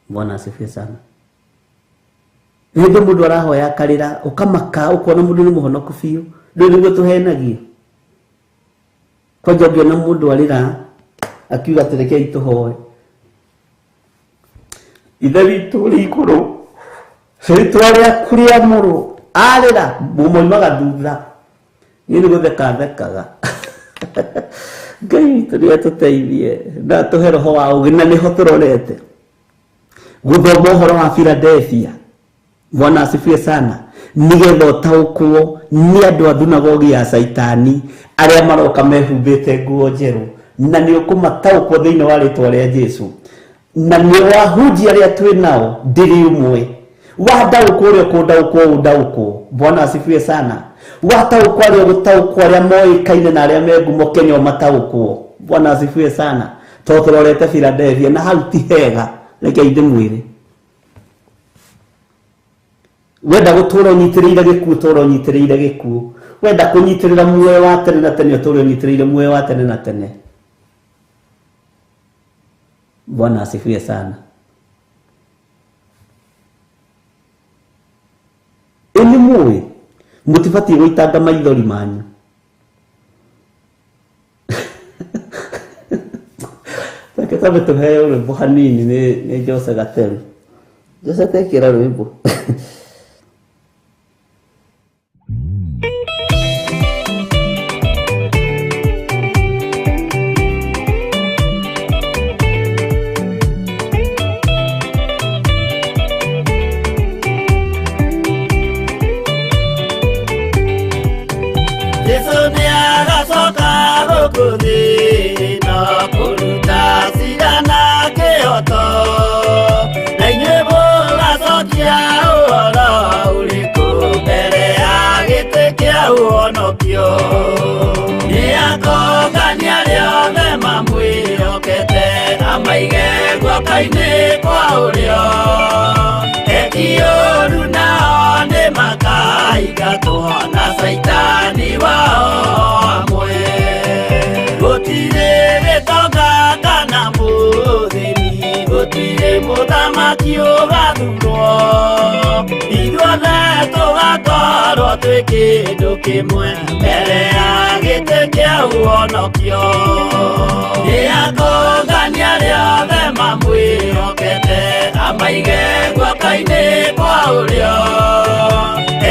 Bwana asifiwe sana. Nĩndĩ mũndũ arahoya akarĩra, ũkamaka, ũkona mũndũ nĩ mũhonoku biũ. Rĩu nĩguo tũhenagio. Kwanja ngĩona mũndũ arĩra, akiuga atĩ rekei tũhoe. Ithe witũ ũrĩ igũrũ, rĩĩtwa rĩaku rĩamũrwo. Arĩra, mũmoimaga thutha. Niĩ nĩ gũtheka thekaga. Ngai witũ nĩ atũteithie na atũhe roho wa ũũgĩ, na nĩho tũrorete gũthoma ũhoro wa Philadelphia. Bwana asifiwe sana. Nĩgetha ũtaũkwo nĩ andũ a thunagogi ya Saitani arĩa maroka mehumbĩte nguo njerũ, na nĩ ũkũmataũkwo thĩinĩ wa rĩĩtwa rĩa Jesũ. Na nĩ wahunjia arĩa twĩ nao ndĩrĩ ũmwe. Wandaũkwo ũrĩa ũkũndaũkwo ũndaũkwo. Bwana asifiwe sana. wataũkwo arĩa gũtaũkwo arĩa moĩkaine na arĩa me ngumo Kenya mataũkwo. Bwana asifiwe sana. Tondũ tũrorete Philadelphia na hau ti hega, rekei ndĩmwĩre. Wenda gũtũũra ũnyitĩrĩire gĩkuũ, tũũra ũnyitĩrĩire gĩkuũ. Wenda kũnyitĩrĩra muoyo wa tene na tene, tũũra ũnyitĩrĩire muoyo wa tene na tene. Bwana asifiwe sana. Ĩni mũĩ mũtibatiĩ gũitanga maithori manyu. Reke tambe tũheo rwĩmbo hanini nĩ Jose Gatelu. Jose tekĩra rwĩmbo. Kaine kwa ulio Ekioru nao ni makaigatwo na saitani wao amwe. Gũtirĩ gĩtonga kana mũthĩni, gũtirĩ mũthamaki ũgathurwo, ithuothe tũgakorwo twĩ kĩndũ kĩmwe mbere ya gĩtĩ kĩa ũhonokio. Nĩakũngania rĩothe mamwĩhokete, amaige guoko-inĩ kwa ũrĩo.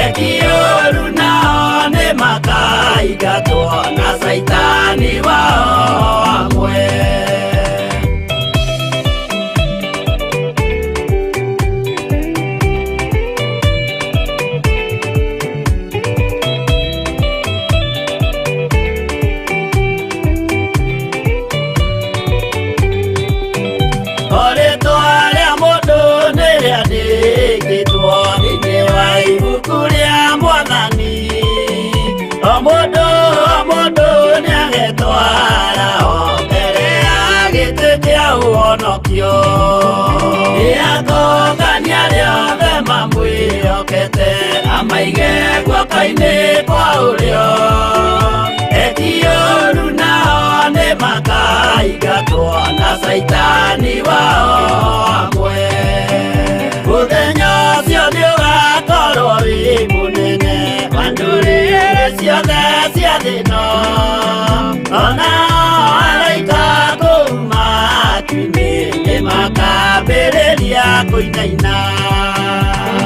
Ekioru nao nĩ makaigatwo na saitani wao amwe. Nĩakũngania rĩothe mamwĩhokete, amaige guoko-inĩ kwa ũrĩo. Ekioru nao nĩ makaigatwo na saitani wao amwe. Mũthenya ũcio nĩũgakorwo wĩ mũnene wa ndũrĩrĩ ciothe cia thĩ ĩno, onao araika kuuma matu-inĩ nĩmakambĩrĩria kũinaina.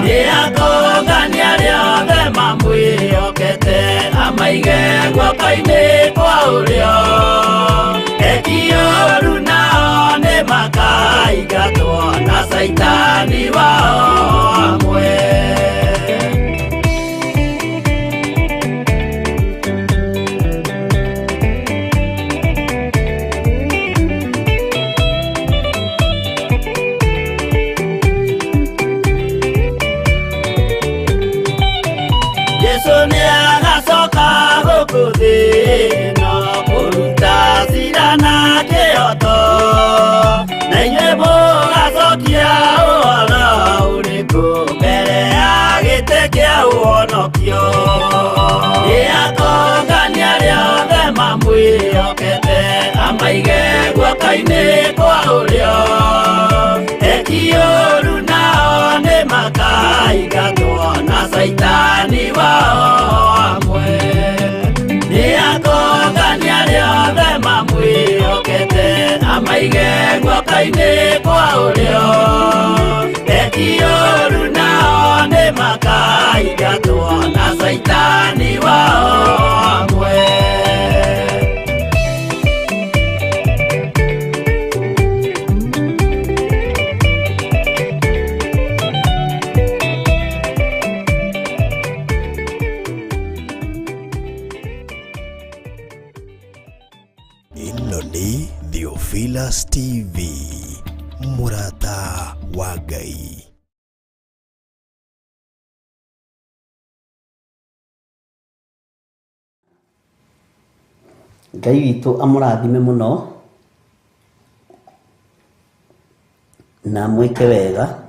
Nĩakũngania rĩothe mamwĩhokete, amaige guoko-inĩ kwa ũrĩo. Ekioru nao nĩ makaigatwo na saitani wao amwe. Nĩakũngania rĩothe mamwĩhokete, amaige guoko-inĩ kwa ũrĩo. Ekioru nao nĩ makaigatwo na saitani wao amwe. Nĩakũngania rĩothe mamwĩhokete, amaige guoko-inĩ kwa ũrĩo. Ekioru nao nĩ makaigatwo na saitani wao amwe. Ĩno nĩ Theophilus TV, mũrata wa Ngai. Ngai witũ amũrathime mũno na mwĩke wega,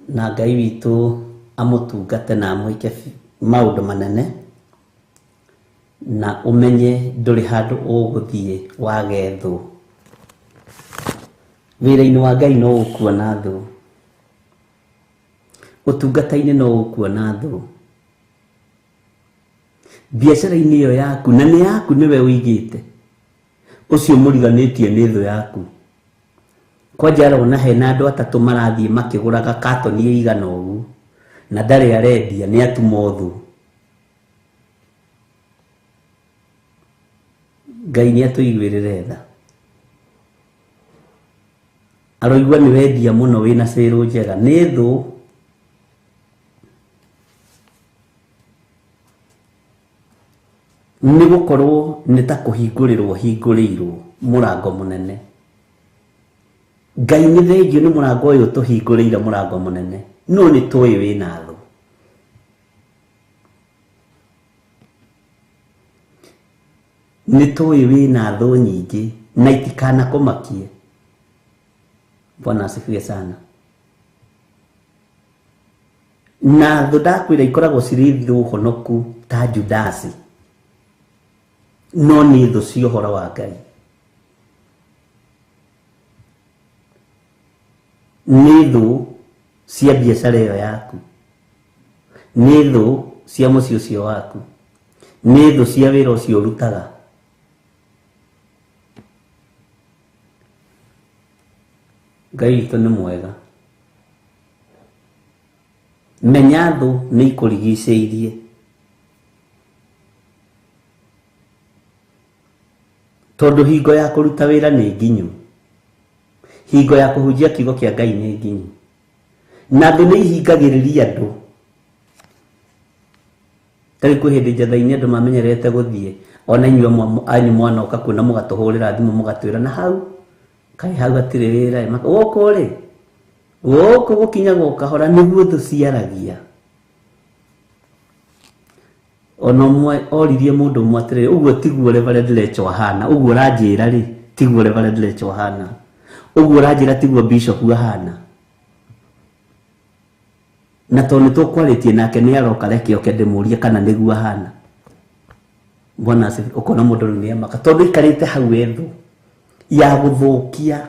na Ngai witũ amũtungate na mwĩke maũndũ manene, na ũmenye ndũrĩ handũ ũgũthiĩ wage thũ. Wĩra-inĩ wa Ngai no ũkuona thũ, ũtungata-inĩ no ũkuona thũ, biacara-inĩ ĩyo yaku na nĩ yaku nĩwe ũigĩte, ũcio mũriganĩtie nĩ thũ yaku. Kwanja arona hena andũ atatũ marathiĩ makĩgũraga katoni ĩigana ũguo na ndarĩ arendia, nĩ atuma thũ. Ngai nĩ atũiguĩrĩre tha, aroigua nĩ wendia mũno wĩna cĩrũ njega, nĩ thũ. Nĩ gũkorwo nĩ ta kũhingũrĩrwo hingũrĩirwo mũrango mũnene. Ngai nĩ thengio nĩ mũrango ũyũ tũhingũrĩire mũrango mũnene, no nĩ tũĩ wĩna thũ. Nĩ tũĩ wĩna thũ nyingĩ na itikanakũmakie. Bwana asifiwe sana. Na thũ ndakwĩra ikoragwo cirĩ thũ honoku ta Judasi, no nĩ thũ cia ũhoro wa Ngai. Nĩ thũ cia biacara ĩyo yaku, nĩ thũ cia mũciĩ ũcio waku, nĩ thũ cia wĩra ũcio ũrutaga. Ngai witũ nĩ mwega. Menya thũ nĩ ikũrigicĩirie. Tondũ hingo ya kũruta wĩra nĩ nginyu, hingo ya kũhunjia kiugo kĩa Ngai nĩ nginyu, na thũ nĩ ihingagĩrĩria andũ. Tarĩ kwĩ hĩndĩ njatha-inĩ andũ mamenyerete gũthiĩ, ona inyuĩ anyu mwanoka kuona mũgatũhũrĩra thimũ mũgatwĩra na hau kaĩ hau hatirĩ wĩra, gũkũ rĩ, gũkũ gũkinyagwo kahora, nĩguo thũ ciaragia. Ona ũmwe oririe mũndũ ũmwe atĩrĩrĩ, ũguo tiguo Reverend Rachel ahana, ũguo ũranjĩra rĩ tiguo Reverend Rachel ahana, ũguo ũranjĩra tiguo Bishop ahana. Na tondũ nĩtũkwarĩtie nake nĩ aroka, reke oke ndĩmũrie kana nĩguo ahana. Bwana asifiwe. Ũkona mũndũ rĩu nĩ amaka tondũ ikarĩte hau thũ ya gũthũkia,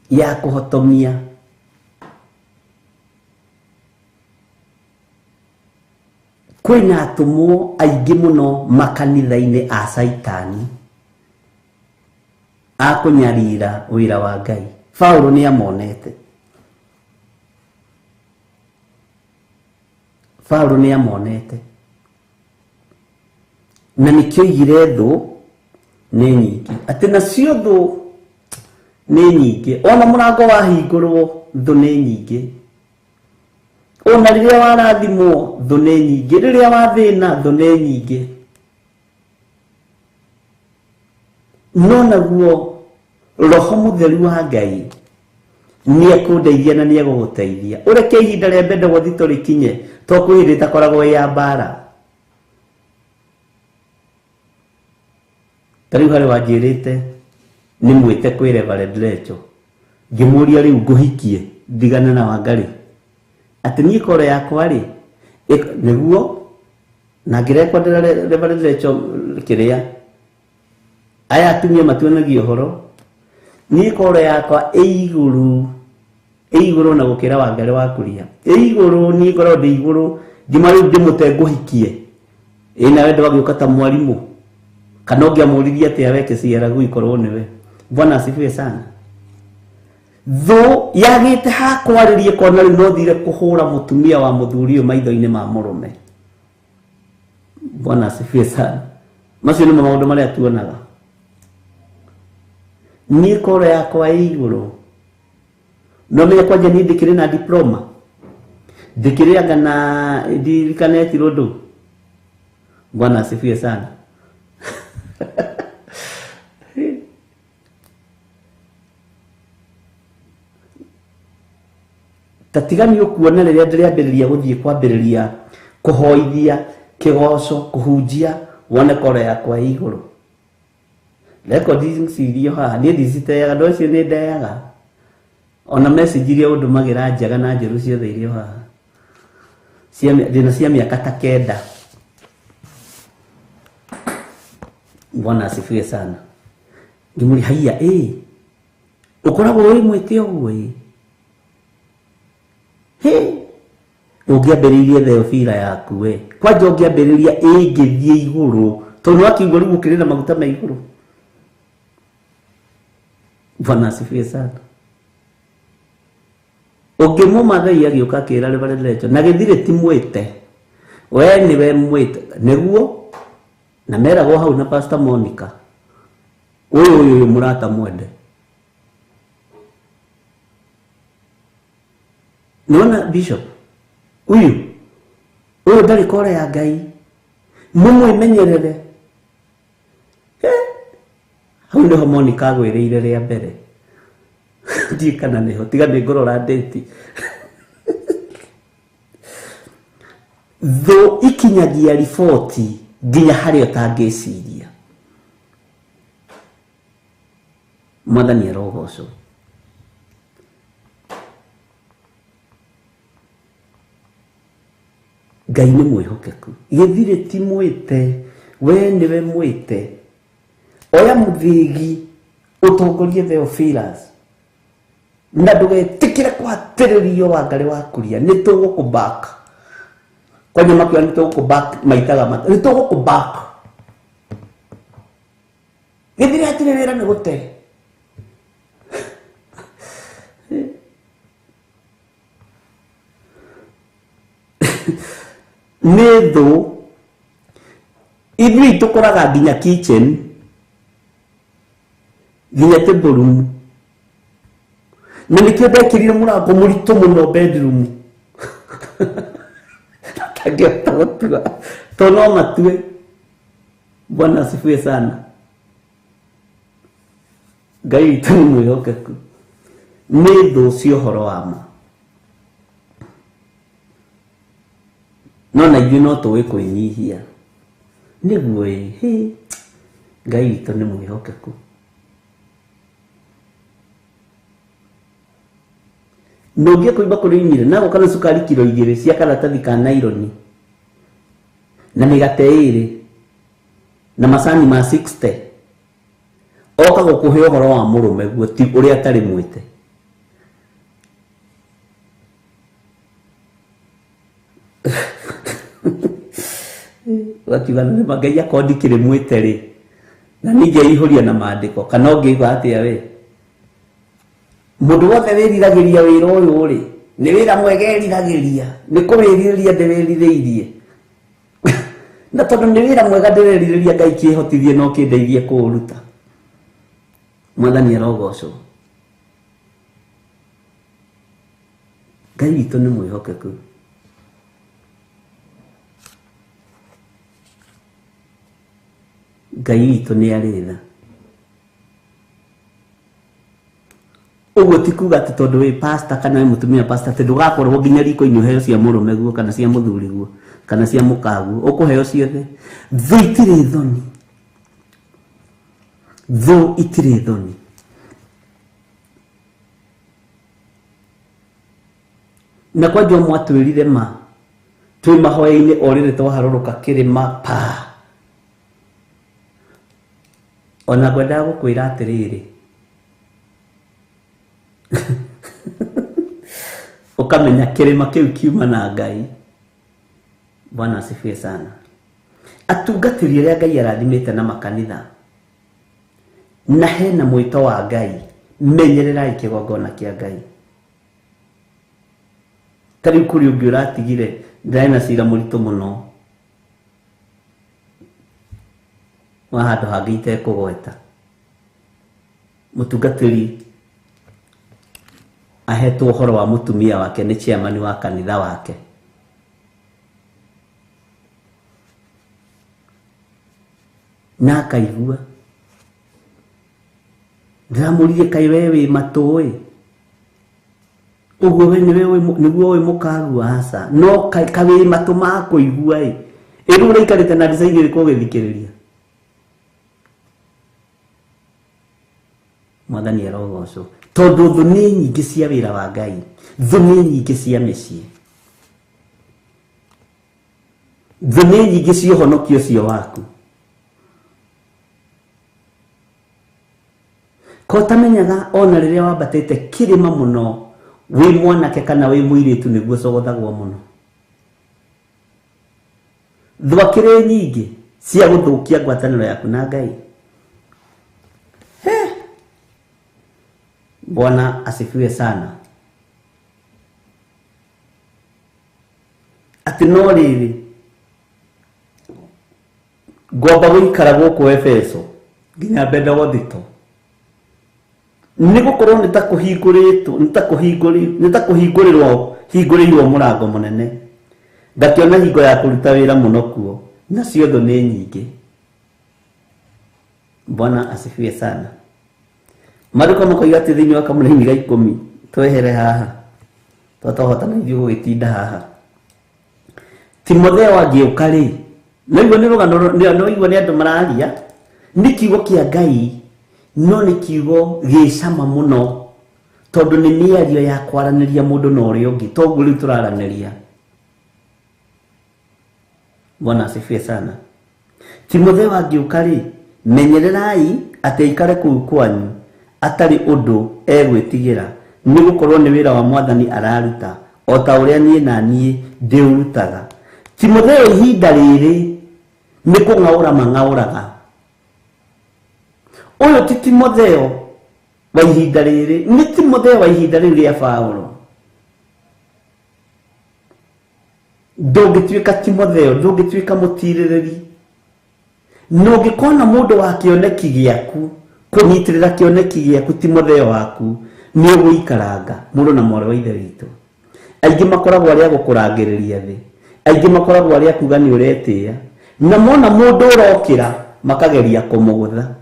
ya kũhotomia. Kwĩna atũmwo aingĩ mũno makanitha-inĩ a Saitani a kũnyarira wĩra wa Ngai. Paulo nĩ amonete, Paulo nĩ amonete, na nĩkĩo oigire thũ nĩ nyingĩ, atĩ nacio thũ nĩ nyingĩ. Ona mũrango wahingũrwo thũ nĩ nyingĩ, ona rĩrĩa warathimwo thũ nĩ nyingĩ, rĩrĩa wathĩna thũ nĩ nyingĩ. No naguo Roho Mũtheru wa Ngai nĩ ekũndeithia na nĩ egũgũteithia. Ũreke ihinda rĩa Bethel thito rĩkinye, to kwĩ hĩndĩ ĩtakoragwo ya mbara. Tarĩu harĩ wanjĩrĩte nĩ mwĩte kwĩ Reverend Rachel, ngĩmũria rĩu ngũhikie ndigane na Wangarĩ, atĩ niĩ koro yakwa rĩ nĩguo, na ngĩrekwendera Reverend Rachel kĩrĩa aya atumia matuanagia ũhoro, niĩ koro yakwa igũrũ na gũkĩra Wangarĩ wa Kuria, igũrũ, niĩ ngoro ndĩ igũrũ, ngĩma rĩu ndĩmũte ngũhikie, ĩna wendo wagĩũka ta mwarimũ, kana ũngĩamũririe atĩa weke ciara gũikorwo nĩwe. Bwana asifiwe sana. Thũ yagĩte ha kwarĩrie kona rĩu no thire kũhũra mũtumia wa mũthuri ũyũ maitho-inĩ ma mũrũme. Bwana asifiwe sana. Macio nĩ maũndũ marĩa tuonaga. Niĩ koro yakwa igũrũ, no menya kwanja niĩ ndĩkĩrĩ na diploma, ndĩkĩrĩ anga na ndirikaneti rũndũ. Bwana asifiwe sana. tatigani ukuona riria ndiriambiriria guthie kwambiriria kuhoithia kigoco kuhunjia wone kore yakwa iguru record icio haha ni ndiciteaga ndo cio ni ndeaga ona message iria undumagira njaga na njeru ciothe irio haha ndina cia miaka ta 9 Bwana asifiwe sana ngimuri haiya ukoragwo wi mwite ogwo ungiambiririe Theophila yaku kwanja ungiambiriria ingithie iguru tondu akiugo riu ukirira maguta ma iguru. Bwana asifiwe sana. Ungimumathai agioka kira Reverend na githire ti mwite we niwe mwite niguo na meragwo hau na Pastor Monica uyu murata mwende nona bishop uyu ndari kore ya Ngai mumwimenyerere hau niho Monica agwiriire ria mbere ndikana niho tiga ni ngorora date tho ikinyagia riboti nginya hari utangiciria mwathani arogocwo. Ngai ni mwihokeku githire ti mwite we niwe mwite oya muthigi utongorie Theophilus na ndugetikire kwatiririo wa Ngai wa kuria ni tugukubaka kwani makiwa ni tugukubaka maitaga mata ni tugukubaka githire atire wira ni gute netho ibi tukoraga nginya kitchen nginya table room na nikio ndekirire murango murito muno bedroom kagiota gutua tono matue. Bwana asifiwe sana. Ngai tu mwihokeku netho cio horo wama no na ithuĩ no tũĩ kwĩnyihia nĩguo Ngai witũ nĩ mwĩhokeku. Nũngĩ kũimba kũrĩ nago kana cukari kilo 2 cia karatathi ka naironi na mĩgate 2 na macani ma 60 oka gũkũhe ũhoro wa mũrũme guo ti ũrĩa atarĩ mwĩte. Watigana ni Ngai akondikire mwite ri na ninge ihuria na maandiko kana ungiuga atia we mundu wothe wiriragiria wira uyu ri ni wira mwegeriragiria ni kuwiririria ndiwiririirie na tondu ni wira mwega ndiwiririria Ngai kihotithie no kindeithie kuuruta. Mwathani arogocwo. Ngai witũ nĩ mwĩhokeku. Ngai witũ nĩ arĩ tha. Ũguo ti kuga atĩ tondũ wĩ pastor kana wĩ mũtumia pastor atĩ ndũgakorwo nginya riko-inĩ ũheo cia mũrũme guo kana cia mũthuri guo kana cia mũka guo ũkũheo ciothe. Thũ itirĩ thoni. Thũ itirĩ thoni. Na kwanja mwatwĩrire ma twĩ mahoya-inĩ o rĩrĩ twaharũrũka kĩrĩma pa ona ngwendaga gũkwĩra atĩrĩrĩ ukamenya kĩrĩma kĩu kiuma na Ngai. Bwana asifiwe sana. Atungatĩri arĩa Ngai arathimĩte na makanitha na hena mwĩto wa Ngai menyererai kĩgongona kĩa Ngai. Tari kuri ũngĩ ũratigire ndĩrena cira mũritũ mũno wa handũ hangĩ itekũgweta. Mũtungatĩri ahetwo ũhoro wa mũtumia wake nĩ chairman wa kanitha wake. Na akaigua ndiramũririe kaĩ we wĩ matũĩ uguo we niguo we mukaru hasa no kawi matuma kuigua iru reikarite na design iri kugithikiriria mwathani arogoco tondu thuni nyingi cia wira wa Ngai thuni nyingi cia micii thuni nyingi cia honokio cio waku ko tamenyaga ona riria wambatite kirima muno wi mwanake kana wi muiritu niguo cogothagwo muno thwakire nyingi cia guthukia ngwataniro yaku na Ngai. Bwana asifiwe sana. Ati no riri ngomba guikara guku Efeso nginya mbenda gothito nigukorwo nitakuhingurirwo murango munene ngakiona hingo ya kuruta wira muno kuo na ciothe ni nyingi. Bwana asifiwe sana. Maruko makoiga ati thiini wa kamũraini ga 10 twehere haha twatohotana ithuĩ gũgĩtinda haha. Timotheo agĩũka rĩ naigua nĩ rũgano naigua nĩ andũ mararia nĩ kiugo kĩa Ngai no nĩ kiugo gĩcama mũno tondũ nĩ mĩario ya kwaranĩria mũndũ na ũrĩa ũngĩ toguo rĩu tũraranĩria. Bwana asifiwe sana. Timotheo agĩũka rĩ menyererai atĩ aikare kũu kwanyu atari undu egwitigira ni gukorwo ni wira wa Mwathani araruta o ta uria nie na nie ndiurutaga. Timotheo ihinda riri ni kungaura mangauraga uyu ti Timotheo wa ihinda riri ni Timotheo wa ihinda riri ya Paulo. Ndungituika Timotheo ndungituika mutiririri no gikona mundu wa kioneki giaku kunyitirira kioneki giaku Timotheo waku ni uguikaranga mundu na mwari wa ithe witu. Aingi makoragwo aria gukurangiriria thi aingi makoragwo aria kuga ni uretia na mona mundu urokira makageria kumugutha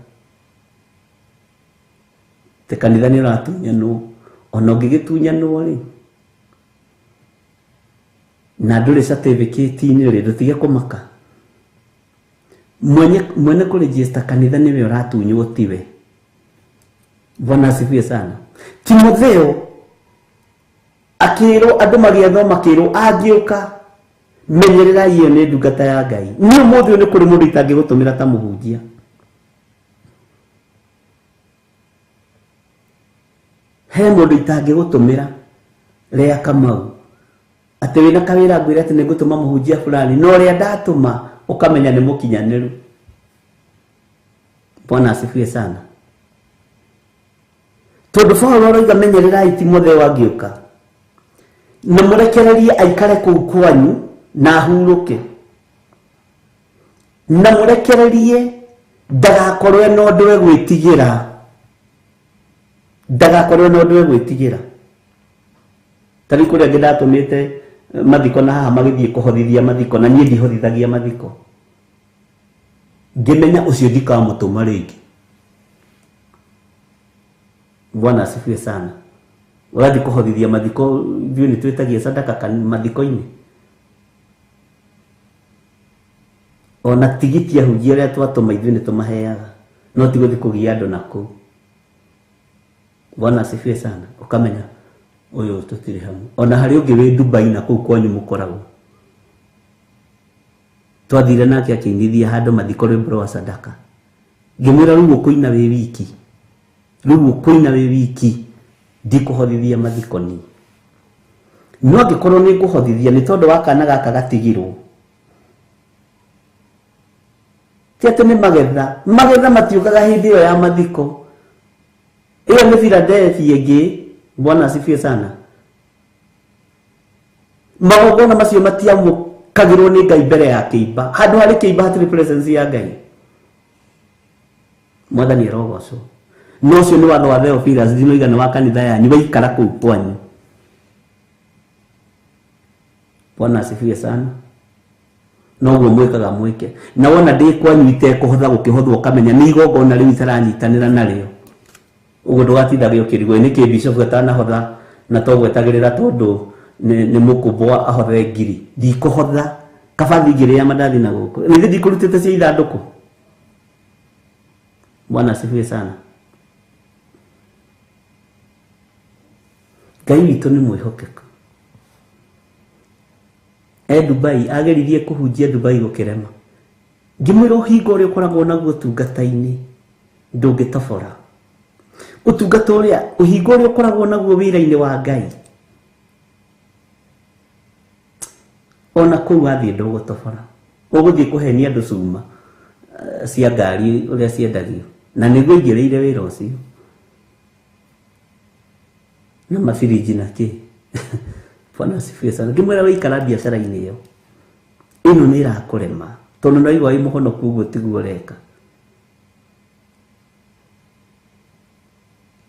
te kanitha ni ratunyanwo ona ngigitunyano ri na nduri certificate ni ri ndutige kumaka mwene kuregister kanitha niwe uratunywo tiwe. Bwana asifiwe sana. Timotheo akiro andu magiathoma makiro agiuka menyerera iyo ni ndungata ya Ngai ni muthu ni kuri mundu itangi gutumira ta muhunjia he mundu itangi gutumira rea Kamau ati wina kawira ngwira ati ni gutuma muhunjia fulani no ria ndatuma ukamenya ni mukinyaniru. Bwana asifiwe sana. Tondu Paulo roiga menyererai Timotheo agiuka na murekererie aikare kuu kwanyu na huruke na murekererie ndagakorwe no ndwe gwitigira tari kuria ngidatumite mathiko na haha magithie kuhothithia mathiko na nie ndihotithagia mathiko ngimenya ucio ndikamutuma ringi. Bwana asifiwe sana. Urathi kuhothithia mathiko ithuĩ nĩ twĩtagia sadaka mathiko-inĩ ona tigiti ahunjia arĩa twatũma ithuĩ nĩ tũmaheaga no ti gũthiĩ kũgia andũ nakũu. Bwana asifiwe sana. Ukamenya ũyũ tũtirĩ hamwe ona harĩ ũngĩ wĩ Dubai na kũu kwanyu mũkoragwo twathire nake akĩinithia handũ mathiko rwĩmbo rwa sadaka ngĩmwĩra rĩu ũkũina wĩ wiki ndikuhothithia mathiko ni no angĩkorwo nĩ ngũhothithia nĩ tondũ wa kana gaka gatigirwo ti atĩ nĩ magetha matiũkaga hĩndĩ ĩyo ya mathiko ĩyo nĩ Philadelphia ĩngĩ. Bwana asifiwe sana. Magongona macio matiamũkagĩrwo nĩ Ngai mbere ya kĩimba handũ harĩ kĩimba hatirĩ presence ya Ngai. Mwathani arogocwo no cio nĩ watho wa Theophilus ndinoiga nĩ wa kanitha yanyu waikara kũu kwanyu. Bwana asifiwe sana. No guo mwikaga mwike na wona ndĩ kwanyu itekũhotha gũkĩhothwo kamenya nĩ igongona rĩu itaranyitanĩra narĩo ũguo ndũgatindage ũkĩrigwo nĩ kĩ bishop atanahotha na togwetagirira tondu ni mukubwa ahothe ngiri ndikuhotha kabathi ngiri ya mandathi na guku ni ndikurutite cia ithanduku. Bwana asifiwe sana. Ngai witũ nĩ mwĩhokeku. Dubai ageririe kũhunjia Dubai gũkĩrema. Ngĩmwĩra ũhinga ũrĩa ũkoragwo naguo ũtungata-inĩ ndũngĩtobora. Ũtungata ũrĩa ũhinga ũrĩa ũkoragwo naguo wĩra-inĩ wa Ngai ona kũu wathiĩ ndũgũtobora. Ũgũthiĩ kũhenia andũ cuma cia ngari ũrĩa ciendagio na nĩguo ingĩrĩire wĩra ũcio na mabiriji na kĩ. Bwana asifiwe sana. Ngĩmwĩra wĩikara biacara-inĩ ĩyo ĩno nĩ ĩrakũrema tondũ no igwa mũhonoku ũguo tiguo ũreka.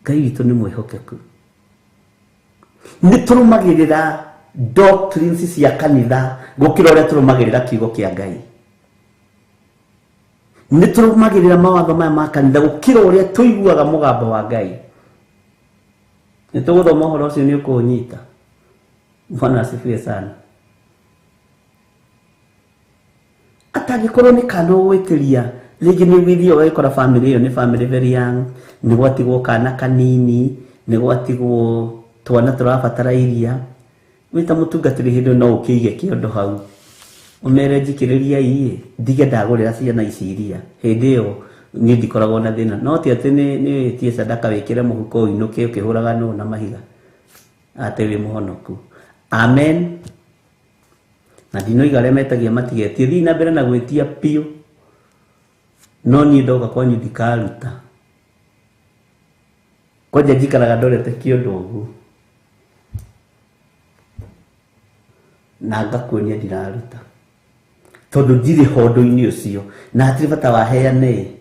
Ngai witũ nĩ mwĩhokeku. Nĩ tũrũmagĩrĩra doctrines cia kanitha gũkĩra ũrĩa tũrũmagĩrĩra kiugo kĩa Ngai. Nĩ tũrũmagĩrĩra mawatho maya ma kanitha gũkĩra ũrĩa tũiguaga mũgambo wa Ngai. Nĩ tũgũthoma ũhoro ũcio nĩ ũkũnyita. Bwana asifiwe sana. Atangĩkorwo nĩ kana ũgwĩtĩria rĩngĩ nĩ withio ũgĩkora family ĩyo nĩ family very young, nĩ gwatigwo kana kanini, nĩ gwatigwo twana tũrabatara iria, wĩta mũtungatĩri hĩndĩ no ũkĩige kĩondo hau ũmere njikĩrĩria iĩ ndige ndagũrĩra ciana ici iria. Hĩndĩ ĩyo niĩ ndikoragwo na thĩna, no ti atĩ nĩ wĩtie sadaka wĩkĩre mũhuko ũinũke ũkĩhũraga nũ na mahiga atĩ wĩ mũhonoku. Amen. Na ndinoiga arĩa metagia matigetie thiĩ na mbere na gwĩtia piũ, no niĩ ndoka kwanyu ndikaruta. Kwanja njikaraga ndorete kĩondo ũguo na ngakuonia ndiraruta tondũ ndirĩ hondo-inĩ ũcio na hatirĩ bata wa heane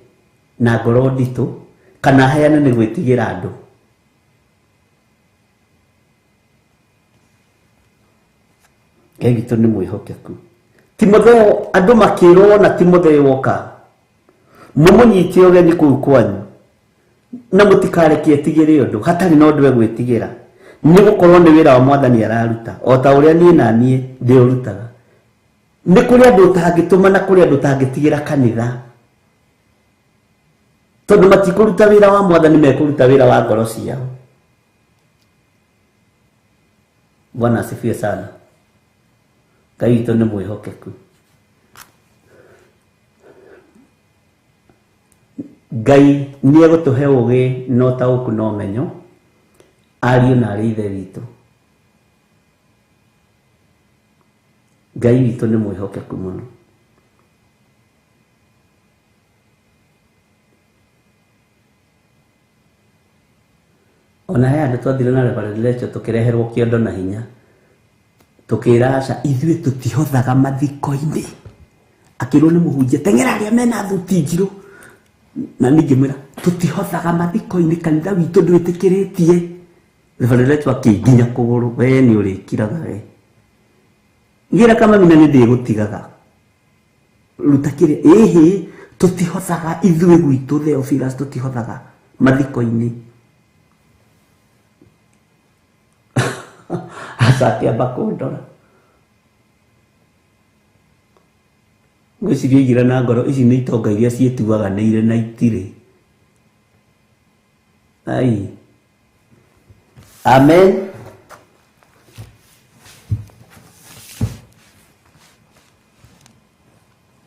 na ngoro nditũ kana heane nĩ gwĩtigĩra andũ. Ngai witũ nĩ mwĩhokeku. Timotheo andũ makĩrwo na Timotheo woka mũmũnyite ũgeni kũu kwanyu na mũtikareke etigĩre ũndũ hatarĩ na ũndũ we gwĩtigĩra, nĩ gũkorwo nĩ wĩra wa Mwathani araruta o ta ũrĩa niĩ na niĩ ndĩũrutaga. Nĩ kũrĩ andũ ũtangĩtũma na kũrĩ andũ ũtangĩtigĩra kanitha tondũ matikũruta wĩra wa Mwathani, mekũruta wĩra wa ngoro ciao. Bwana asifiwe sana. Ngai witũ nĩ mwĩhokeku. Ngai nĩ egũtũhe ũgĩ na ũtaũku na ũmenyo, ariũ na arĩ ithe witũ. Ngai witũ nĩ mwĩhokeku mũno. Ona he andũ twathire na revelation tũkĩreherwo kĩondo na hinya tukĩra aca ithuĩ tũtihothaga mathiko-inĩ. Akĩrwo nĩ mũhunjia teng'era arĩa mena thuti njirũ, na ningĩ mwĩra tũtihothaga mathiko-inĩ, kanitha witũ ndwĩtĩkĩrĩtie. Revelation akĩnginya kũgũrũ, we nĩ ũrĩkiraga we. Ngira kama mina nĩ ndĩgũtigaga ruta kĩrĩa ĩhĩ tũtihothaga ithuĩ gwitũ Theophilus, tũtihothaga mathiko-inĩ. Akĩamba kũndora ngwĩciria oigire na ngoro ici nĩ itonga iria ciĩtuaganĩire na itirĩ. Ai, amen.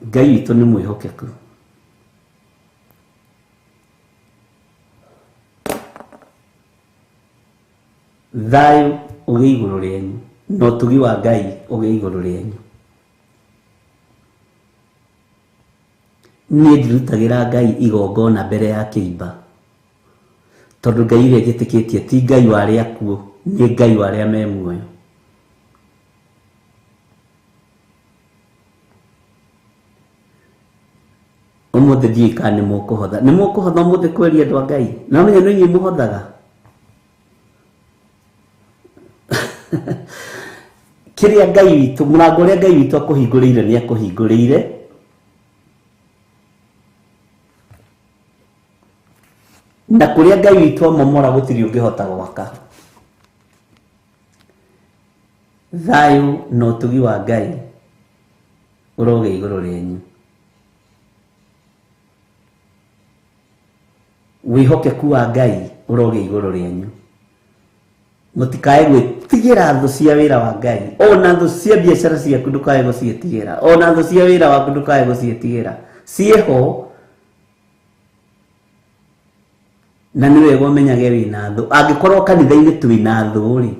Ngai witũ nĩ mwĩhokeku. Thayũ ũgĩe igũrũ rĩanyu na ũtugi wa Ngai ũgĩe igũrũ rĩanyu. Niĩ ndirutagĩra Ngai igongona mbere ya kĩimba tondũ Ngai iria njĩtĩkĩtie ti Ngai wa arĩa akuũ, nĩ Ngai wa arĩa me muoyo. Ũmũthĩ ndiũĩ kana nĩ mũkũhotha, nĩ mũkũhotha ũmũthĩ kweria andũ a Ngai? Na menya nĩ inyuĩ mũhothaga. Kĩrĩa Ngai witũ, mũrango ũrĩa Ngai witũ akũhingũrĩire nĩ akũhingũrĩire, na kũrĩa Ngai witũ amomora gũtirĩ ũngĩhota gwaka. thayo na ũtugi wa Ngai ũroge igũrũ rĩanyu. Wĩhokeku wa Ngai ũroge igũrũ rĩanyu. Mũtikae gwĩtigĩra thũ cia wĩra wa Ngai, ona thũ cia biacara ciaku ndũkae gũciĩtigĩra, ona thũ cia wĩra waku ndũkae gũciĩtigĩra. Ciĩho na nĩ wega ũmenyage wĩna thũ. Angĩkorwo kanitha-inĩ twĩna thũ rĩ,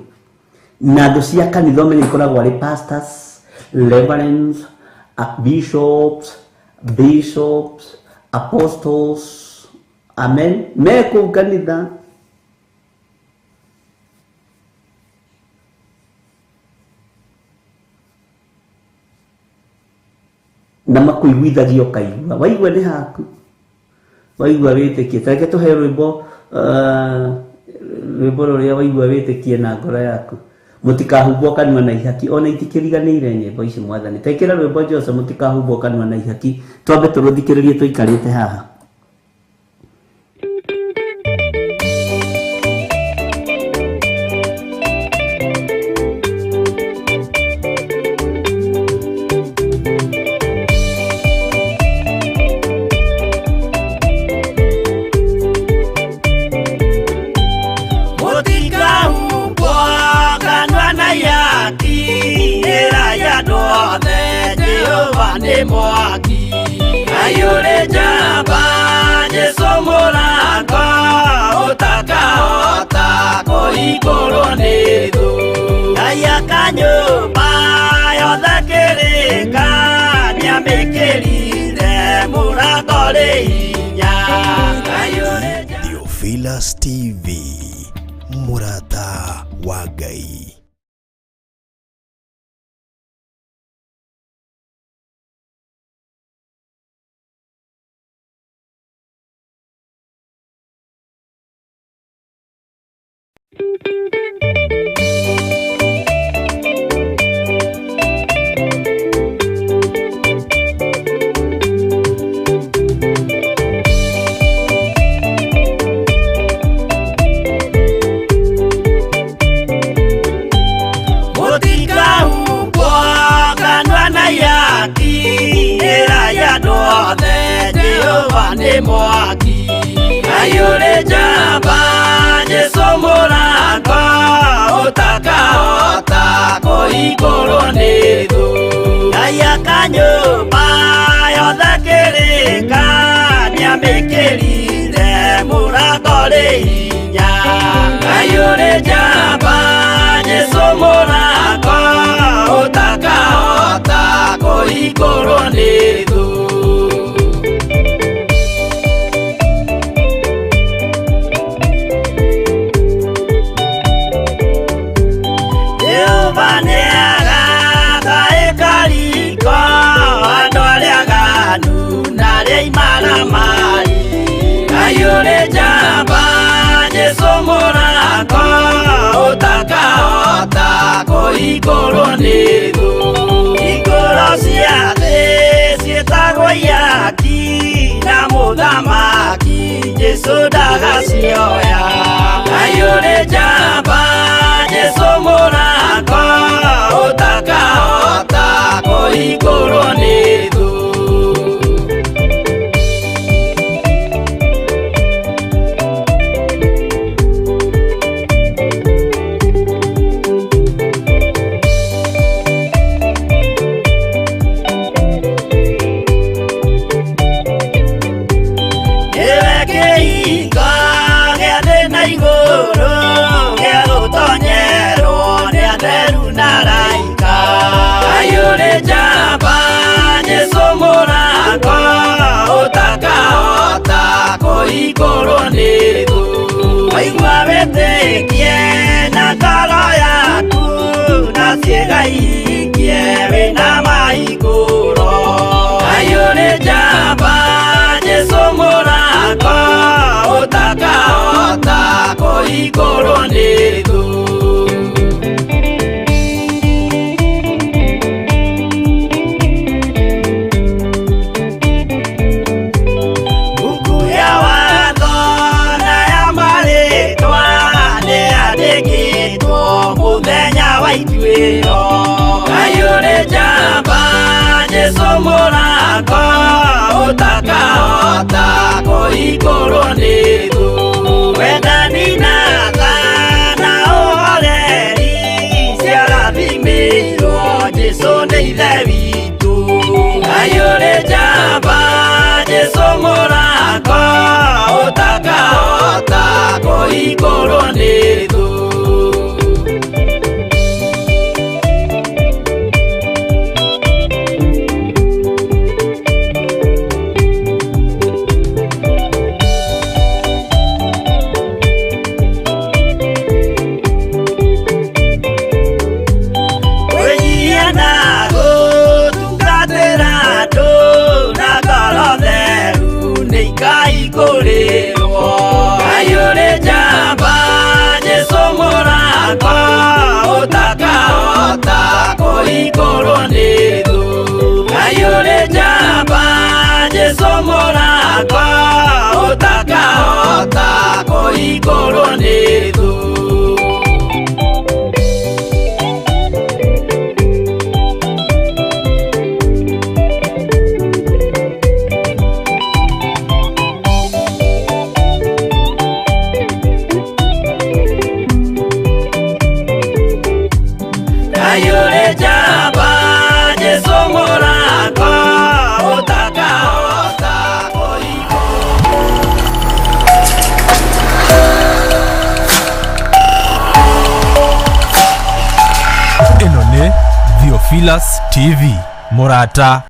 na thũ cia kanitha ũmenye ikoragwo arĩ pastors, reverends, bishops, apostles, amen, me kũu kanitha. Na makuiguithagia ũkaigua, waigua nĩ haku, waigua wĩtĩkie. Tareke tũhe rwĩmbo rũrĩa waigua wĩtĩkie na ngoro yaku. Mũtikahumbwo kanua na ihaki, ona itikĩriganĩire nyĩmbo ici Mwathani. Taikĩra rwĩmbo Jose, mũtikahumbwo kanua na ihaki. Twambe tũrũthikĩrĩrie tũikarĩte haha. Mwaki ayure jamba Jesu mũrango ũtakahota kũhingũrwo nĩ thũ. Ngai akanyũmba yothe kĩrĩka nĩamĩkĩrire mũrango rĩ hinya. Theophilus TV, mũrata wa Ngai. Mwaki ayure jamba Jesu mũrango ũtakahota kũhingũrwo nĩ thũ. Ngai akanyũmba yothe kĩrĩka nĩamĩkĩrire mũrango rĩ hinya. Ayure jamba Jesu mũrango ũtakahota kũhingũrwo nĩ thũ. Ayure jamba Jesu mũrango ũtakahota kũhingũrwo nĩ thũ. Hingũro cia thĩ ciĩtagwo ihaki na mũthamaki Jesu ndagacioya. Ayure jamba Jesu mũrango ũtakahota kũhingũrwo nĩ thũ. Ayure jamba Jesu mũrango ũtakahota kũhingũrwo nĩ thũ. Waigua wĩtĩkie na ngoro yaku na ciĩga ihingie wĩna mahingũro. Ayure jamba Jesu mũrango ũtakahota kũhingũrwo nĩ thũ. Mũthenya wa ituĩro igũrũ nĩ thũ. Wendani na tha na ũhoreri ciarathimĩirwo Jesũ nĩ ithe witũ. Ngai ũrĩ njamba Jesũ mũrango ũtakahota kũhingũrwo nĩ thũ. Ngai ũrĩ njamba Jesũ mũrango ũtakahota kũhingũrwo nĩ thũ. Ngai ũrĩ njamba Jesũ mũrango ũtakahota kũhingũrwo nĩ thũ. Ngai ũrĩ njamba Jesũ mũrango ũtakahota kũhingũrwo. Ĩno nĩ Theophilus TV mũrata